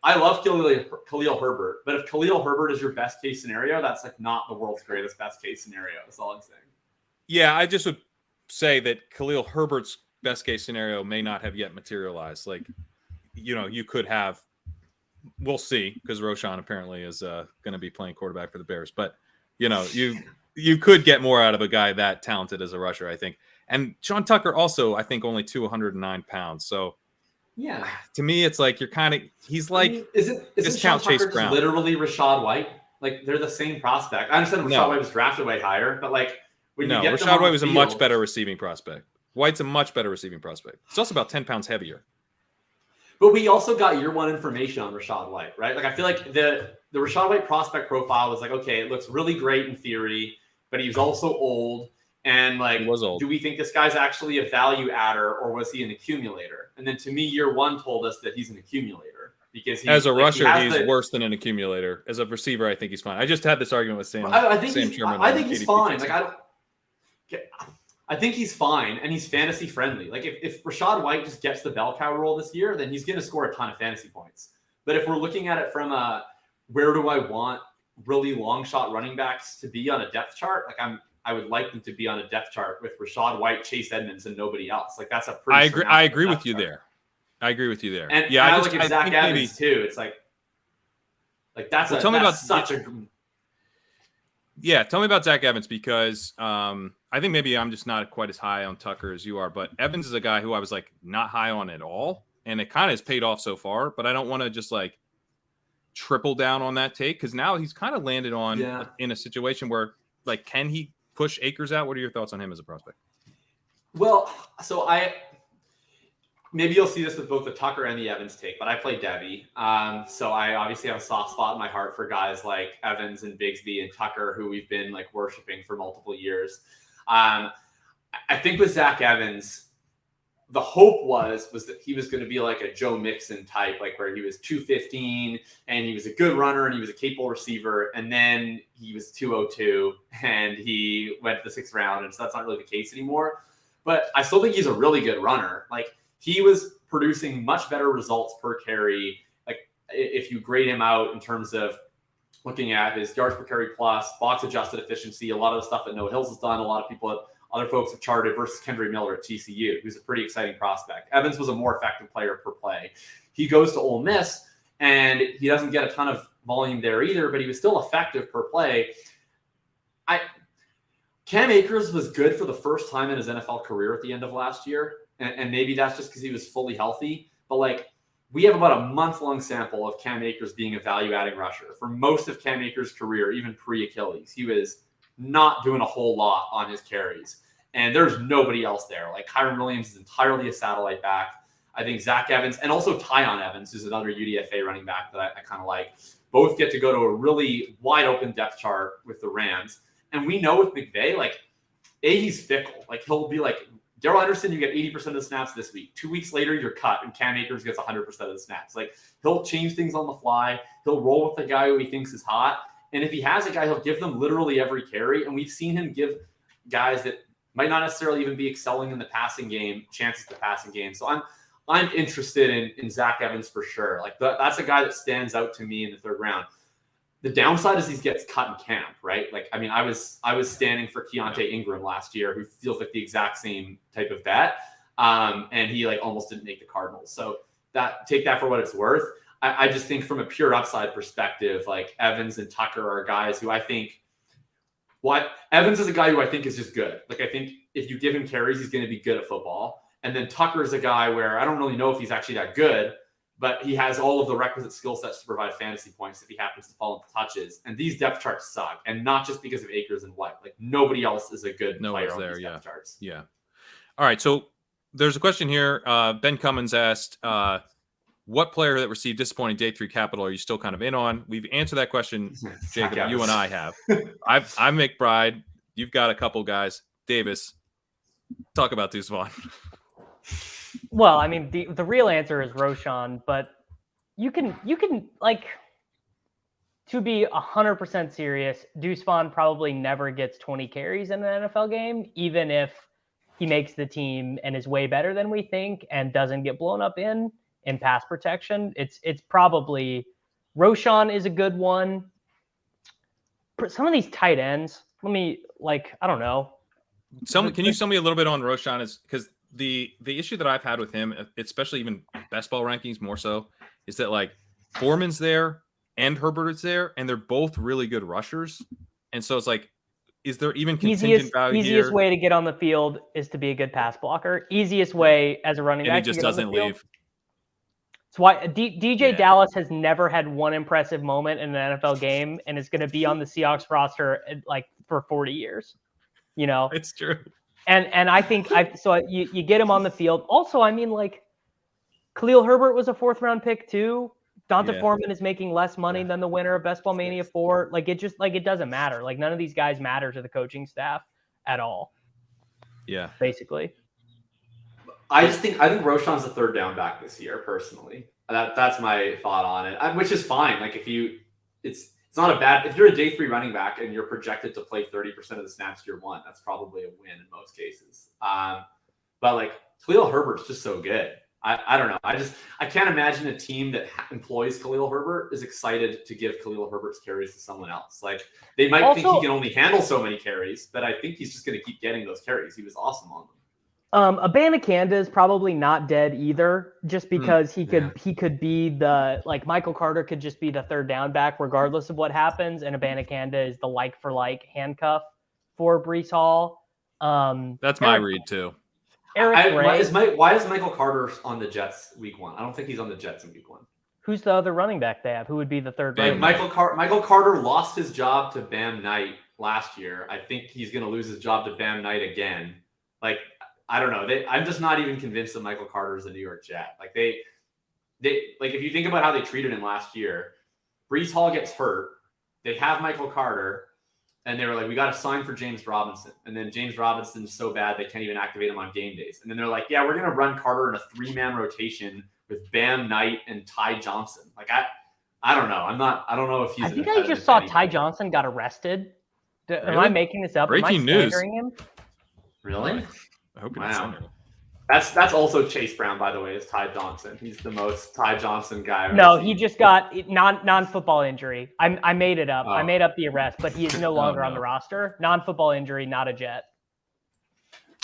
I love Khalil Herbert, but if Khalil Herbert is your best case scenario, that's like not the world's greatest best case scenario. That's all I'm saying. Yeah, I just would say that Khalil Herbert's best case scenario may not have yet materialized. Like, you could have. We'll see, because Roschon apparently is going to be playing quarterback for the Bears. But, you could get more out of a guy that talented as a rusher, I think. And Sean Tucker also, I think, only 209 pounds. So, yeah, to me, it's like he's like, isn't Sean Tucker just literally Rachaad White? Like, they're the same prospect. I understand Rachaad White was drafted way higher, but like, when you get Rachaad White was a much better receiving prospect. White's a much better receiving prospect. It's also about 10 pounds heavier. But we also got year 1 information on Rachaad White, right? Like, I feel like the Rachaad White prospect profile was like, okay, it looks really great in theory, but he's also old. And like, he was old. Do we think this guy's actually a value adder, or was he an accumulator? And then to me, year 1 told us that he's an accumulator, because as a rusher, he's worse than an accumulator. As a receiver, I think he's fine. I just had this argument with Sam. I think he's fine. Like, I think he's fine, and he's fantasy friendly. Like if Rachaad White just gets the bell cow role this year, then he's going to score a ton of fantasy points. But if we're looking at it from where do I want really long shot running backs to be on a depth chart? Like I would like them to be on a depth chart with Rachaad White, Chase Edmonds, and nobody else. Like that's a pretty. I agree with you there. I agree with you there. And yeah, I look at Zach Evans too. It's like that's well, tell me about Zach Evans, because I think maybe I'm just not quite as high on Tucker as you are, but Evans is a guy who I was like not high on at all, and it kind of has paid off so far. But I don't want to just like triple down on that take, because now he's kind of landed on in a situation where like, can he push Akers out? What are your thoughts on him as a prospect? Well, so maybe you'll see this with both the Tucker and the Evans take, but I play Debbie. So I obviously have a soft spot in my heart for guys like Evans and Bigsby and Tucker, who we've been like worshiping for multiple years. I think with Zach Evans, the hope was that he was going to be like a Joe Mixon type, like where he was 215 and he was a good runner and he was a capable receiver. And then he was 202 and he went to the 6th round. And so that's not really the case anymore. But I still think he's a really good runner. Like, he was producing much better results per carry. Like, if you grade him out in terms of looking at his yards per carry plus, box adjusted efficiency, a lot of the stuff that Noah Hills has done, a lot of people, other folks have charted, versus Kendry Miller at TCU, who's a pretty exciting prospect. Evans was a more effective player per play. He goes to Ole Miss, and he doesn't get a ton of volume there either, but he was still effective per play. Cam Akers was good for the first time in his NFL career at the end of last year. and maybe that's just because he was fully healthy. But like, we have about a month-long sample of Cam Akers being a value-adding rusher. For most of Cam Akers' career, even pre-Achilles, he was not doing a whole lot on his carries. And there's nobody else there. Like, Kyron Williams is entirely a satellite back. I think Zach Evans and also Tyon Evans, who's another UDFA running back that I kind of like, both get to go to a really wide-open depth chart with the Rams. And we know with McVay, like, he's fickle. Like, he'll be like, Darrell Henderson, you get 80% of the snaps this week. 2 weeks later, you're cut, and Cam Akers gets 100% of the snaps. Like, he'll change things on the fly. He'll roll with the guy who he thinks is hot. And if he has a guy, he'll give them literally every carry. And we've seen him give guys that might not necessarily even be excelling in the passing game chances to passing game. So I'm interested in Zach Evans for sure. Like, that's a guy that stands out to me in the third round. The downside is he gets cut in camp, right? Like, I mean, I was standing for Keontae Ingram last year, who feels like the exact same type of bet, and he like almost didn't make the Cardinals. So take that for what it's worth. I just think from a pure upside perspective, like Evans and Tucker are guys who I think. Evans is a guy who I think is just good. Like, I think if you give him carries, he's going to be good at football. And then Tucker is a guy where I don't really know if he's actually that good, but he has all of the requisite skill sets to provide fantasy points if he happens to fall into touches. And these depth charts suck, and not just because of Akers and White. Like, nobody else is a good player on these depth charts. Yeah. All right, so there's a question here. Ben Cummins asked, what player that received disappointing day 3 capital are you still kind of in on? We've answered that question, Jacob. You and I have. I'm McBride. You've got a couple guys. Davis, talk about Deuce Vaughn. Well, I mean, the real answer is Roschon, but you can like, to be 100% serious, Deuce Vaughn probably never gets 20 carries in an NFL game, even if he makes the team and is way better than we think and doesn't get blown up in pass protection. It's probably Roschon is a good one. Some of these tight ends, I don't know. Can you tell me a little bit on Roschon? Is because the issue that I've had with him, especially even best ball rankings more so, is that like Foreman's there and Herbert is there, and they're both really good rushers. And so it's like, is there even contingent value here? Easiest way to get on the field is to be a good pass blocker. Easiest way as a running back. And he just doesn't leave. That's why DJ Dallas has never had one impressive moment in an NFL game, and is going to be on the Seahawks roster like for 40 years. You know, it's true. And I think you get him on the field. Also, I mean, like, Khalil Herbert was a 4th round pick too. Donta Foreman is making less money than the winner of Best Ball Mania 4. Like, it doesn't matter. Like, none of these guys matter to the coaching staff at all. Yeah, basically. I think Roschon's the 3rd down back this year, personally. That's my thought on it, which is fine. Like, it's not a bad, if you're a day 3 running back and you're projected to play 30% of the snaps year 1, that's probably a win in most cases. But like, Khalil Herbert's just so good. I don't know. I can't imagine a team that employs Khalil Herbert is excited to give Khalil Herbert's carries to someone else. Like, they might think he can only handle so many carries, but I think he's just going to keep getting those carries. He was awesome on them. Abanikanda is probably not dead either, just because he could be like Michael Carter could just be the 3rd down back regardless of what happens, and Abanikanda is the like for like handcuff for Breece Hall. That's my read too. Why is Michael Carter on the Jets week 1? I don't think he's on the Jets in week 1. Who's the other running back they have? Who would be the 3rd running back? Michael Carter lost his job to Bam Knight last year. I think he's going to lose his job to Bam Knight again. Like, I don't know. I'm just not even convinced that Michael Carter is a New York Jet. Like, they like, if you think about how they treated him last year, Breece Hall gets hurt. They have Michael Carter, and they were like, we got to sign for James Robinson. And then James Robinson's so bad they can't even activate him on game days. And then they're like, yeah, we're going to run Carter in a 3-man rotation with Bam Knight and Ty Johnson. Like, I don't know. I don't know if he's. I think I just saw Ty Johnson got arrested. Am I making this up? Breaking news. Him? Really? I hope wow. That's also Chase Brown, by the way, is Ty Johnson. He's the most Ty Johnson guy. No, he just got non-football injury. I made it up. I made up the arrest, but he is no longer on the roster. Non-football injury, not a Jet.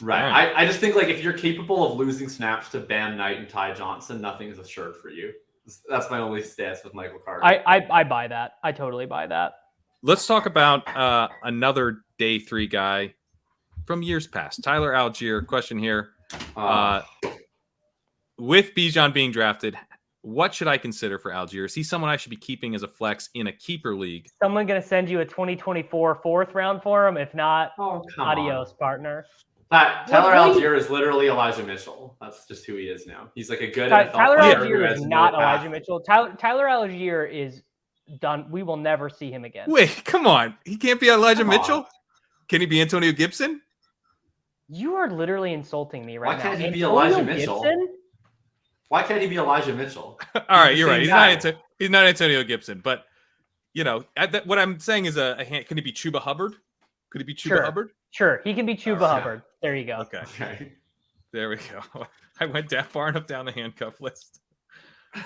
Right. I just think, like, if you're capable of losing snaps to Bam Knight and Ty Johnson, nothing is assured for you. That's my only stance with Michael Carter. I buy that. I totally buy that. Let's talk about another day 3 guy from years past. Tyler Algier, question here. With Bijan being drafted, what should I consider for Algier? Is he someone I should be keeping as a flex in a keeper league? Someone going to send you a 2024 fourth round for him? If not, adios, partner. Tyler Algier is literally Elijah Mitchell. That's just who he is now. He's like a good NFL Tyler player Algier who is has not no Elijah path. Mitchell. Tyler Algier is done. We will never see him again. Wait, come on. He can't be Elijah Come Mitchell? on. Can he be Antonio Gibson? You are literally insulting me right now. Why can't he be Antonio Elijah Mitchell? Gibson? Why can't he be Elijah Mitchell? All right, you're the right. same He's not Antonio Gibson, but what I'm saying is can he be Chuba Hubbard? Could he be Chuba Hubbard? Sure, he can be Chuba Hubbard. There you go. Okay. There we go. I went far enough down the handcuff list.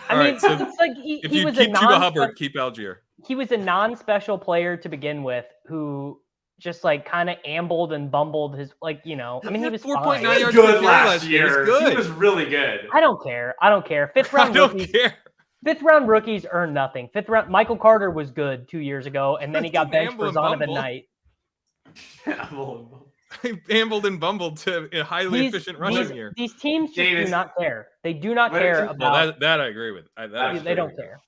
I mean, so it's like if he you was keep a Chuba Hubbard, keep Algier. He was a non-special player to begin with who just like kind of ambled and bumbled his he was 4.9 fine. yards good last year. He was good. He was really good. I don't care. Fifth round rookies earn nothing. Fifth round Michael Carter was good 2 years ago, and then he got benched for Zonovan Knight. He ambled and bumbled to a highly efficient rushing year. These teams just do not care. They do not care about that. I agree with. They don't care.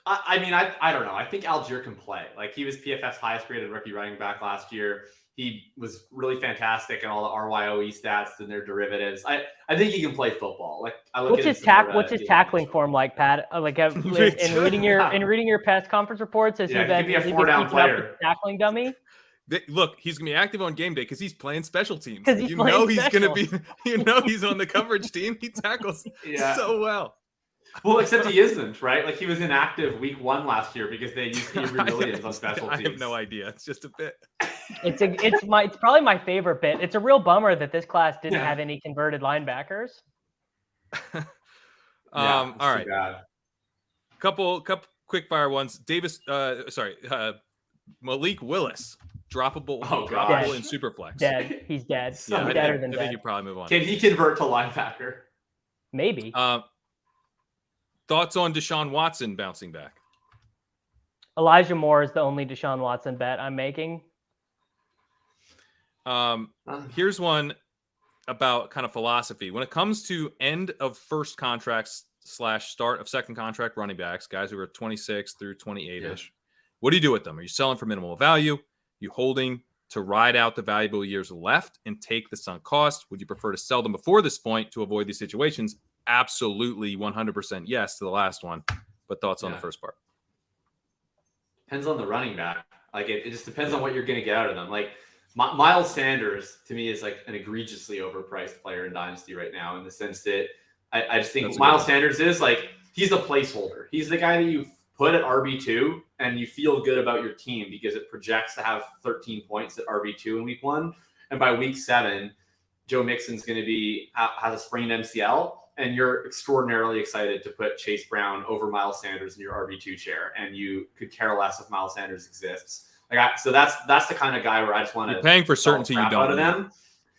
I mean, I don't know. I think Algier can play. Like, he was PFF's highest graded rookie running back last year. He was really fantastic in all the RYOE stats and their derivatives. I think he can play football. Like, I look what's his tackling form like, Pat? Like, in reading your past conference reports, has he been a 4-down player, tackling dummy? Look, he's gonna be active on game day because he's playing special teams. He's gonna be. He's on the coverage team. He tackles so well. Well, except he isn't, right? Like, he was inactive week 1 last year because they used Avery Williams on special teams. I have no idea. It's just a bit. It's probably my favorite bit. It's a real bummer that this class didn't have any converted linebackers. All right. Couple quick fire ones. Malik Willis, droppable in Superflex. Dead. He's dead. So he's deader than dead. I think you probably move on. Can he convert to linebacker? Maybe. Thoughts on Deshaun Watson bouncing back? Elijah Moore is the only Deshaun Watson bet I'm making. Here's one about kind of philosophy. When it comes to end of first contracts / start of second contract running backs, guys who are 26 through 28-ish, what do you do with them? Are you selling for minimal value? You holding to ride out the valuable years left and take the sunk cost? Would you prefer to sell them before this point to avoid these situations? Absolutely 100% yes to the last one. But thoughts on the first part? Depends on the running back. Like, it just depends on what you're going to get out of them. Like, Miles Sanders, to me, is like an egregiously overpriced player in Dynasty right now, in the sense that I just think Miles Sanders is like, he's a placeholder. He's the guy that you put at RB2 and you feel good about your team because it projects to have 13 points at RB2 in week 1. And by week 7, Joe Mixon's going to has a sprained MCL, and you're extraordinarily excited to put Chase Brown over Miles Sanders in your RB2 chair, and you could care less if Miles Sanders exists. So that's the kind of guy where I just want to paying for certainty you don't out of them.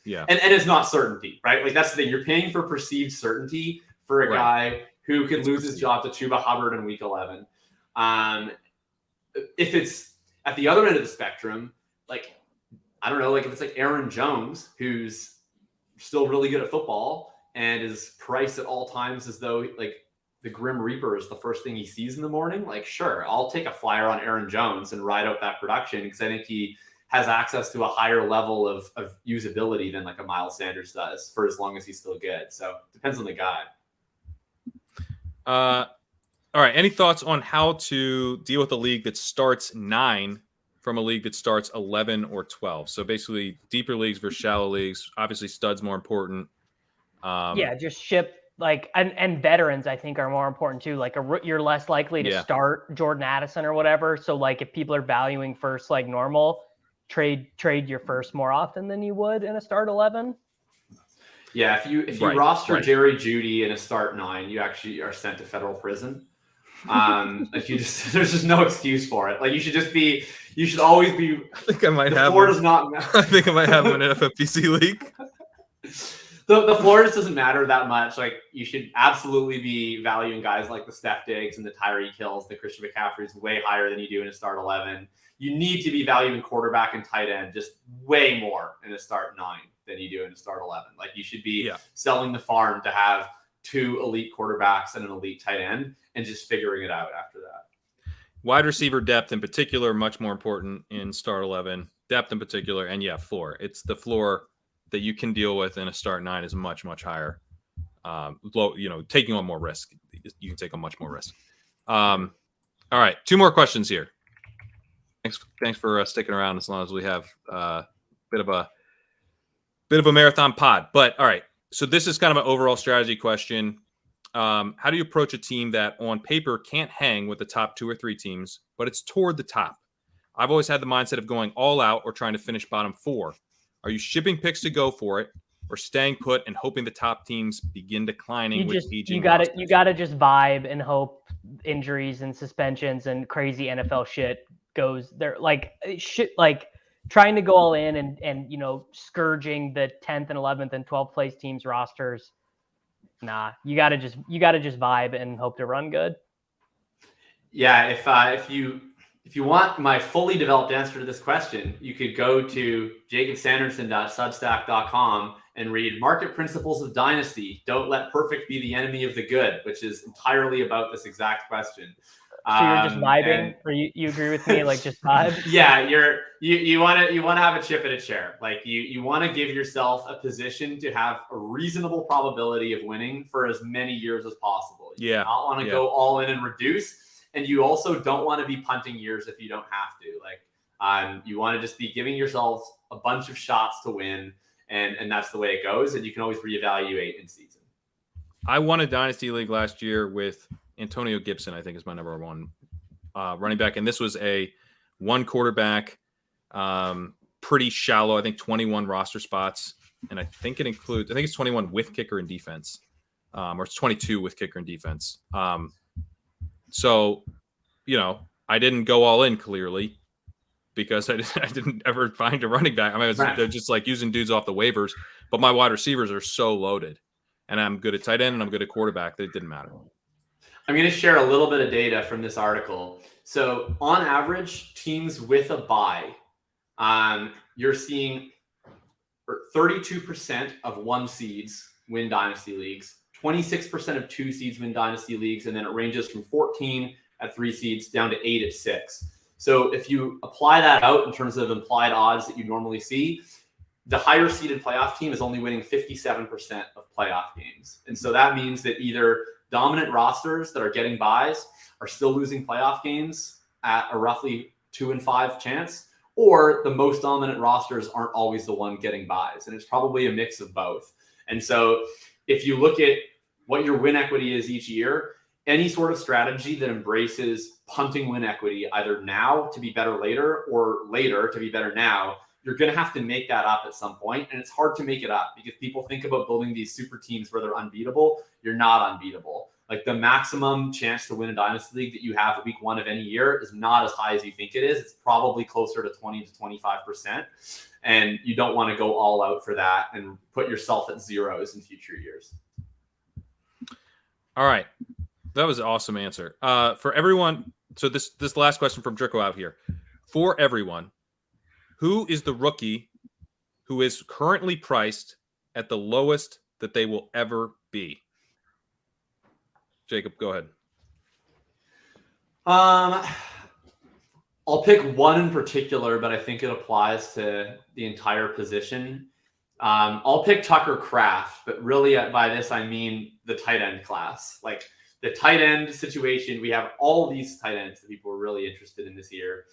Yeah, and it's not certainty, right? Like, that's the thing. You're paying for perceived certainty for a guy who could lose his job to Chuba Hubbard in week 11. If it's at the other end of the spectrum, like, I don't know, like if it's like Aaron Jones, who's still really good at football and is priced at all times as though like the Grim Reaper is the first thing he sees in the morning, like, sure, I'll take a flyer on Aaron Jones and ride out that production because I think he has access to a higher level of usability than like a Miles Sanders does for as long as he's still good. So depends on the guy. All right. Any thoughts on how to deal with a league that starts 9 from a league that starts 11 or 12? So basically deeper leagues versus shallow leagues. Obviously studs more important. Just ship and veterans I think are more important too. Like you're less likely to start Jordan Addison or whatever. So like if people are valuing first like normal, trade your first more often than you would in a start 11. Yeah, if you roster Jerry Jeudy in a start 9, you actually are sent to federal prison. If you there's just no excuse for it. Like you should always be. I think I might have. Floor does not. I think I might have an FFPC league. The floor just doesn't matter that much. Like you should absolutely be valuing guys like the Steph Diggs and the Tyreek Hills, the Christian McCaffreys way higher than you do in a start 11. You need to be valuing quarterback and tight end just way more in a start 9. than you do in a start 11. Like you should be selling the farm to have 2 elite quarterbacks and an elite tight end and just figuring it out after that. Wide receiver depth in particular, much more important in start 11. Depth in particular, and floor. It's the floor that you can deal with in a start 9 is much, much higher. Taking on more risk. You can take on much more risk. All right, 2 more questions here. Thanks for sticking around as long as we have a bit of a marathon pod. But all right, so this is kind of an overall strategy question. How do you approach a team that on paper can't hang with the top 2 or 3 teams, but it's toward the top? I've always had the mindset of going all out or trying to finish bottom 4. Are you shipping picks to go for it, or staying put and hoping the top teams begin declining with aging? You gotta just vibe and hope injuries and suspensions and crazy NFL shit goes there. Like trying to go all in and scourging the 10th and 11th and 12th place teams rosters. Nah, you gotta just vibe and hope to run good. Yeah, if you want my fully developed answer to this question, you could go to jakobsanderson.substack.com and read Market Principles of Dynasty. Don't let perfect be the enemy of the good, which is entirely about this exact question. So you're just vibing, or you agree with me? Like just vibe. Yeah, you want to have a chip in a chair. Like you want to give yourself a position to have a reasonable probability of winning for as many years as possible. You don't want to go all in and reduce, and you also don't want to be punting years if you don't have to. Like you want to just be giving yourselves a bunch of shots to win, and that's the way it goes. And you can always reevaluate in season. I won a Dynasty League last year with Antonio Gibson, I think, is my number 1 running back. And this was a 1 quarterback, pretty shallow, I think 21 roster spots. And I think it's 21 with kicker and defense, or it's 22 with kicker and defense. So, I didn't go all in clearly because I didn't ever find a running back. I mean, they're just like using dudes off the waivers, but my wide receivers are so loaded, and I'm good at tight end and I'm good at quarterback that it didn't matter. I'm going to share a little bit of data from this article. So on average, teams with a bye, you're seeing 32% of 1 seeds win dynasty leagues, 26% of 2 seeds win dynasty leagues, and then it ranges from 14 at 3 seeds down to 8 at 6. So if you apply that out in terms of implied odds that you normally see, the higher seeded playoff team is only winning 57% of playoff games. And so that means that either dominant rosters that are getting buys are still losing playoff games at a roughly 2 in 5 chance, or the most dominant rosters aren't always the one getting buys. And it's probably a mix of both. And so if you look at what your win equity is each year, any sort of strategy that embraces punting win equity, either now to be better later or later to be better now, you're going to have to make that up at some point. And it's hard to make it up because people think about building these super teams where they're unbeatable. You're not unbeatable. Like the maximum chance to win a dynasty league that you have week 1 of any year is not as high as you think it is. It's probably closer to 20 to 25%. And you don't want to go all out for that and put yourself at zeros in future years. All right. That was an awesome answer. For everyone, so this last question from Drico out here. For everyone, who is the rookie who is currently priced at the lowest that they will ever be? Jacob, go ahead. I'll pick one in particular, but I think it applies to the entire position. I'll pick Tucker Kraft, but really by this, I mean the tight end class. Like the tight end situation, we have all these tight ends that people are really interested in this year.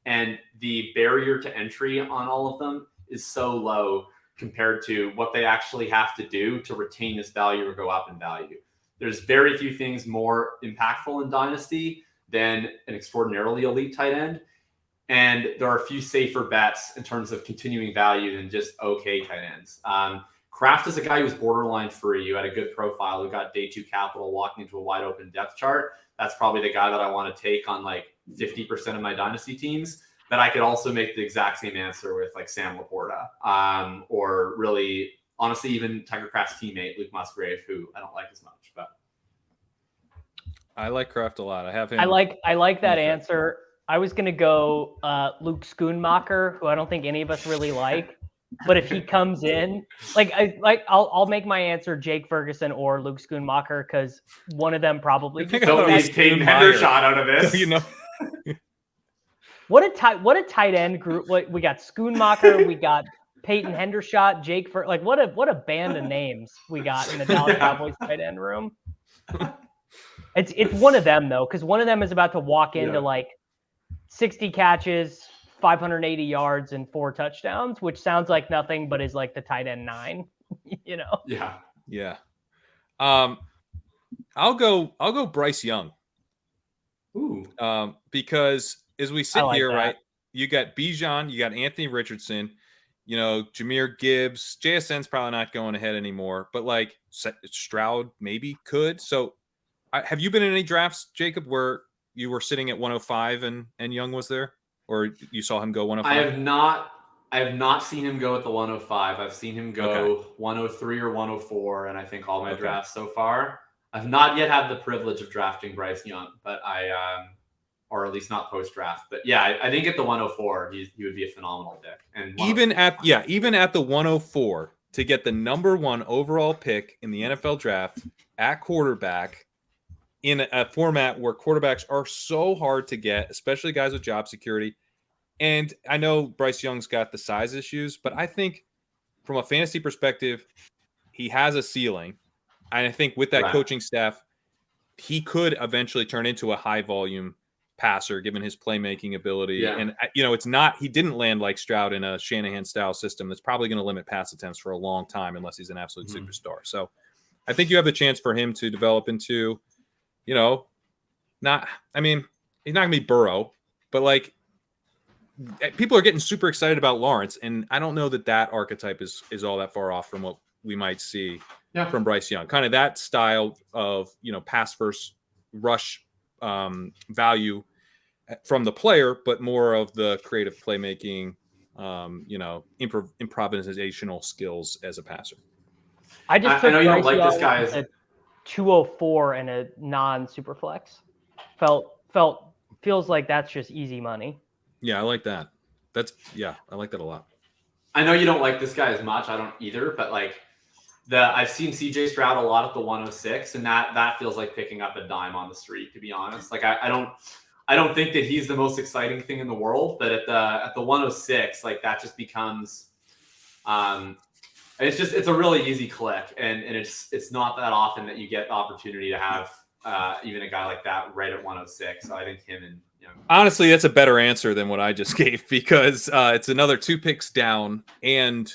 And the barrier to entry on all of them is so low compared to what they actually have to do to retain this value or go up in value. There's very few things more impactful in Dynasty than an extraordinarily elite tight end. And there are a few safer bets in terms of continuing value than just okay tight ends. Kraft is a guy who's borderline free. You had a good profile who got day 2 capital walking into a wide open depth chart. That's probably the guy that I want to take on like 50% of my dynasty teams. But I could also make the exact same answer with like Sam Laporta, or really, honestly, even Tucker Kraft's teammate, Luke Musgrave, who I don't like as much. But I like Kraft a lot. I have him. I like that answer. I was going to go Luke Schoonmaker, who I don't think any of us really like. But if he comes in, I'll make my answer Jake Ferguson or Luke Schoonmaker because one of them probably just don't leave Payton Hendershot out of this. You know, what a tight end group. Like, we got Schoonmaker, we got Payton Hendershot, Jake what a band of names we got in the Dallas Cowboys tight end room. It's one of them though, because one of them is about to walk into like 60 catches, 580 yards, and 4 touchdowns, which sounds like nothing, but is like the tight end 9. You know? Yeah. I'll go Bryce Young. Ooh. Because as we sit here, that. right, you got Bijan, you got Anthony Richardson, you know, Jahmyr Gibbs. JSN's probably not going ahead anymore, but like Stroud maybe could. So have you been in any drafts, Jacob, where you were sitting at 105 and Young was there, or you saw him go 105? I have not seen him go at the 105. I've seen him go 103 or 104, and I think all my drafts so far. I've not yet had the privilege of drafting Bryce Young, but or at least not post-draft. But yeah, I think at the 104, he would be a phenomenal pick. And even at the 104 to get the number 1 overall pick in the NFL draft at quarterback in a format where quarterbacks are so hard to get, especially guys with job security. And I know Bryce Young's got the size issues, but I think from a fantasy perspective, he has a ceiling. And I think with that coaching staff, he could eventually turn into a high volume passer given his playmaking ability. Yeah. And you know, he didn't land like Stroud in a Shanahan style system that's probably going to limit pass attempts for a long time unless he's an absolute superstar. So I think you have the chance for him to develop into, you know, he's not going to be Burrow, but like people are getting super excited about Lawrence. And I don't know that archetype is all that far off from what we might see from Bryce Young. Kind of that style of, you know, pass first rush value from the player, but more of the creative playmaking, you know, improvisational skills as a passer. I know you don't like this guy as a 204 and a non-super flex. Feels like that's just easy money. Yeah, I like that. I like that a lot. I know you don't like this guy as much. I don't either, but like I've seen CJ Stroud a lot at the 106, and that feels like picking up a dime on the street, to be honest. Like I don't think that he's the most exciting thing in the world, but at the 106, like that just becomes it's a really easy click, and it's not that often that you get the opportunity to have even a guy like that right at 106. So I think him and honestly, that's a better answer than what I just gave, because it's another 2 picks down, and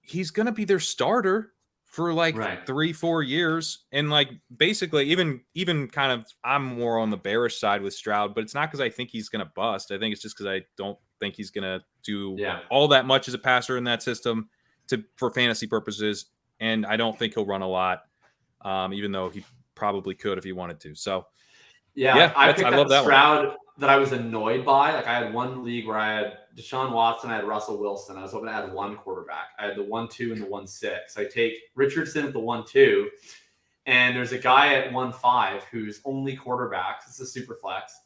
he's going to be their starter for like 3-4 years. And like, basically even kind of, I'm more on the bearish side with Stroud, but it's not because I think he's going to bust. I think it's just because I don't think he's going to do all that much as a passer in that system for fantasy purposes. And I don't think he'll run a lot, even though he probably could if he wanted to. So I love that Stroud one that I was annoyed by. Like I had one league where I had Deshaun Watson, I had Russell Wilson. I was hoping to add one quarterback. I had the 1-2 and the 1-6. I take Richardson at the 1-2, and there's a guy at 1-5 whose only quarterbacks, this is super flex,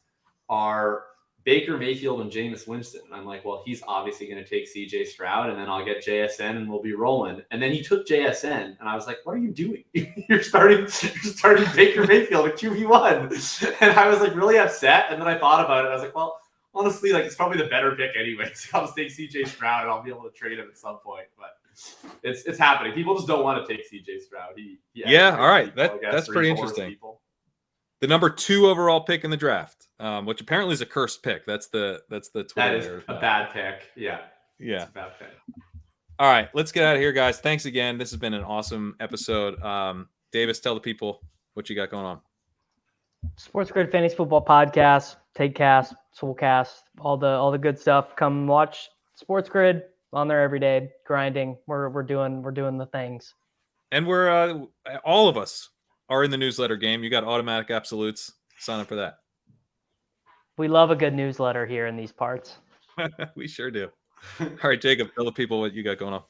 are Baker Mayfield and Jameis Winston. And I'm like, well, he's obviously going to take CJ Stroud, and then I'll get JSN and we'll be rolling. And then he took JSN, and I was like, what are you doing? You're starting Baker Mayfield at QB1. And I was like really upset. And then I thought about it. I was like, well, honestly, like it's probably the better pick anyway. So I'll just take CJ Stroud and I'll be able to trade him at some point. But it's happening. People just don't want to take CJ Stroud. All right. That's pretty interesting. People. The number 2 overall pick in the draft, which apparently is a cursed pick. That's the Twitter. That is a bad pick. Yeah. It's a bad pick. All right, let's get out of here, guys. Thanks again. This has been an awesome episode. Davis, tell the people what you got going on. Sports Grid Fantasy Football Podcast, Takecast, Soulcast, all the good stuff. Come watch Sports Grid on there every day, grinding. We're doing the things. And we're all of us are in the newsletter game. You got automatic absolutes. Sign up for that. We love a good newsletter here in these parts. We sure do. All right, Jacob, tell the people what you got going on.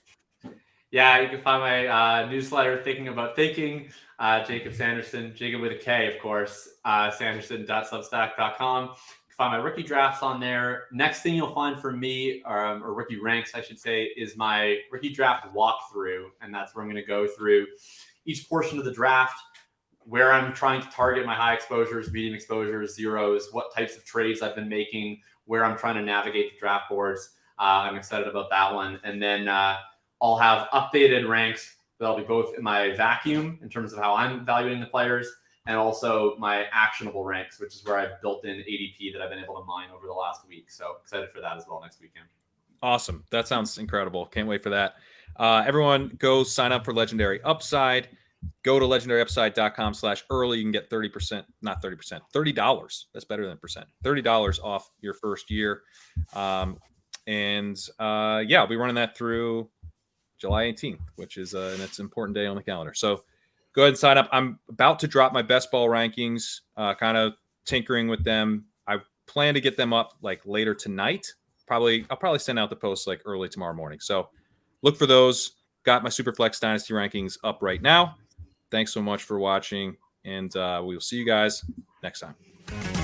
Yeah, you can find my newsletter, Thinking About Thinking, Jacob Sanderson, Jacob with a K, of course, sanderson.substack.com. find my rookie drafts on there. Next thing you'll find from me, or rookie ranks, I should say, is my rookie draft walkthrough. And that's where I'm going to go through each portion of the draft, where I'm trying to target my high exposures, medium exposures, zeros, what types of trades I've been making, where I'm trying to navigate the draft boards. I'm excited about that one. And then I'll have updated ranks that'll be both in my vacuum in terms of how I'm evaluating the players, and also my actionable ranks, which is where I've built in ADP that I've been able to mine over the last week. So excited for that as well next weekend. Awesome. That sounds incredible. Can't wait for that. Everyone go sign up for Legendary Upside. Go to legendaryupside.com/early. You can get 30%, not 30%, $30. That's better than percent. $30 off your first year. I'll be running that through July 18th, which is and it's an important day on the calendar. So go ahead and sign up. I'm about to drop my best ball rankings, kind of tinkering with them. I plan to get them up like later tonight. I'll probably send out the posts like early tomorrow morning. So look for those. Got my Superflex Dynasty rankings up right now. Thanks so much for watching, and we will see you guys next time.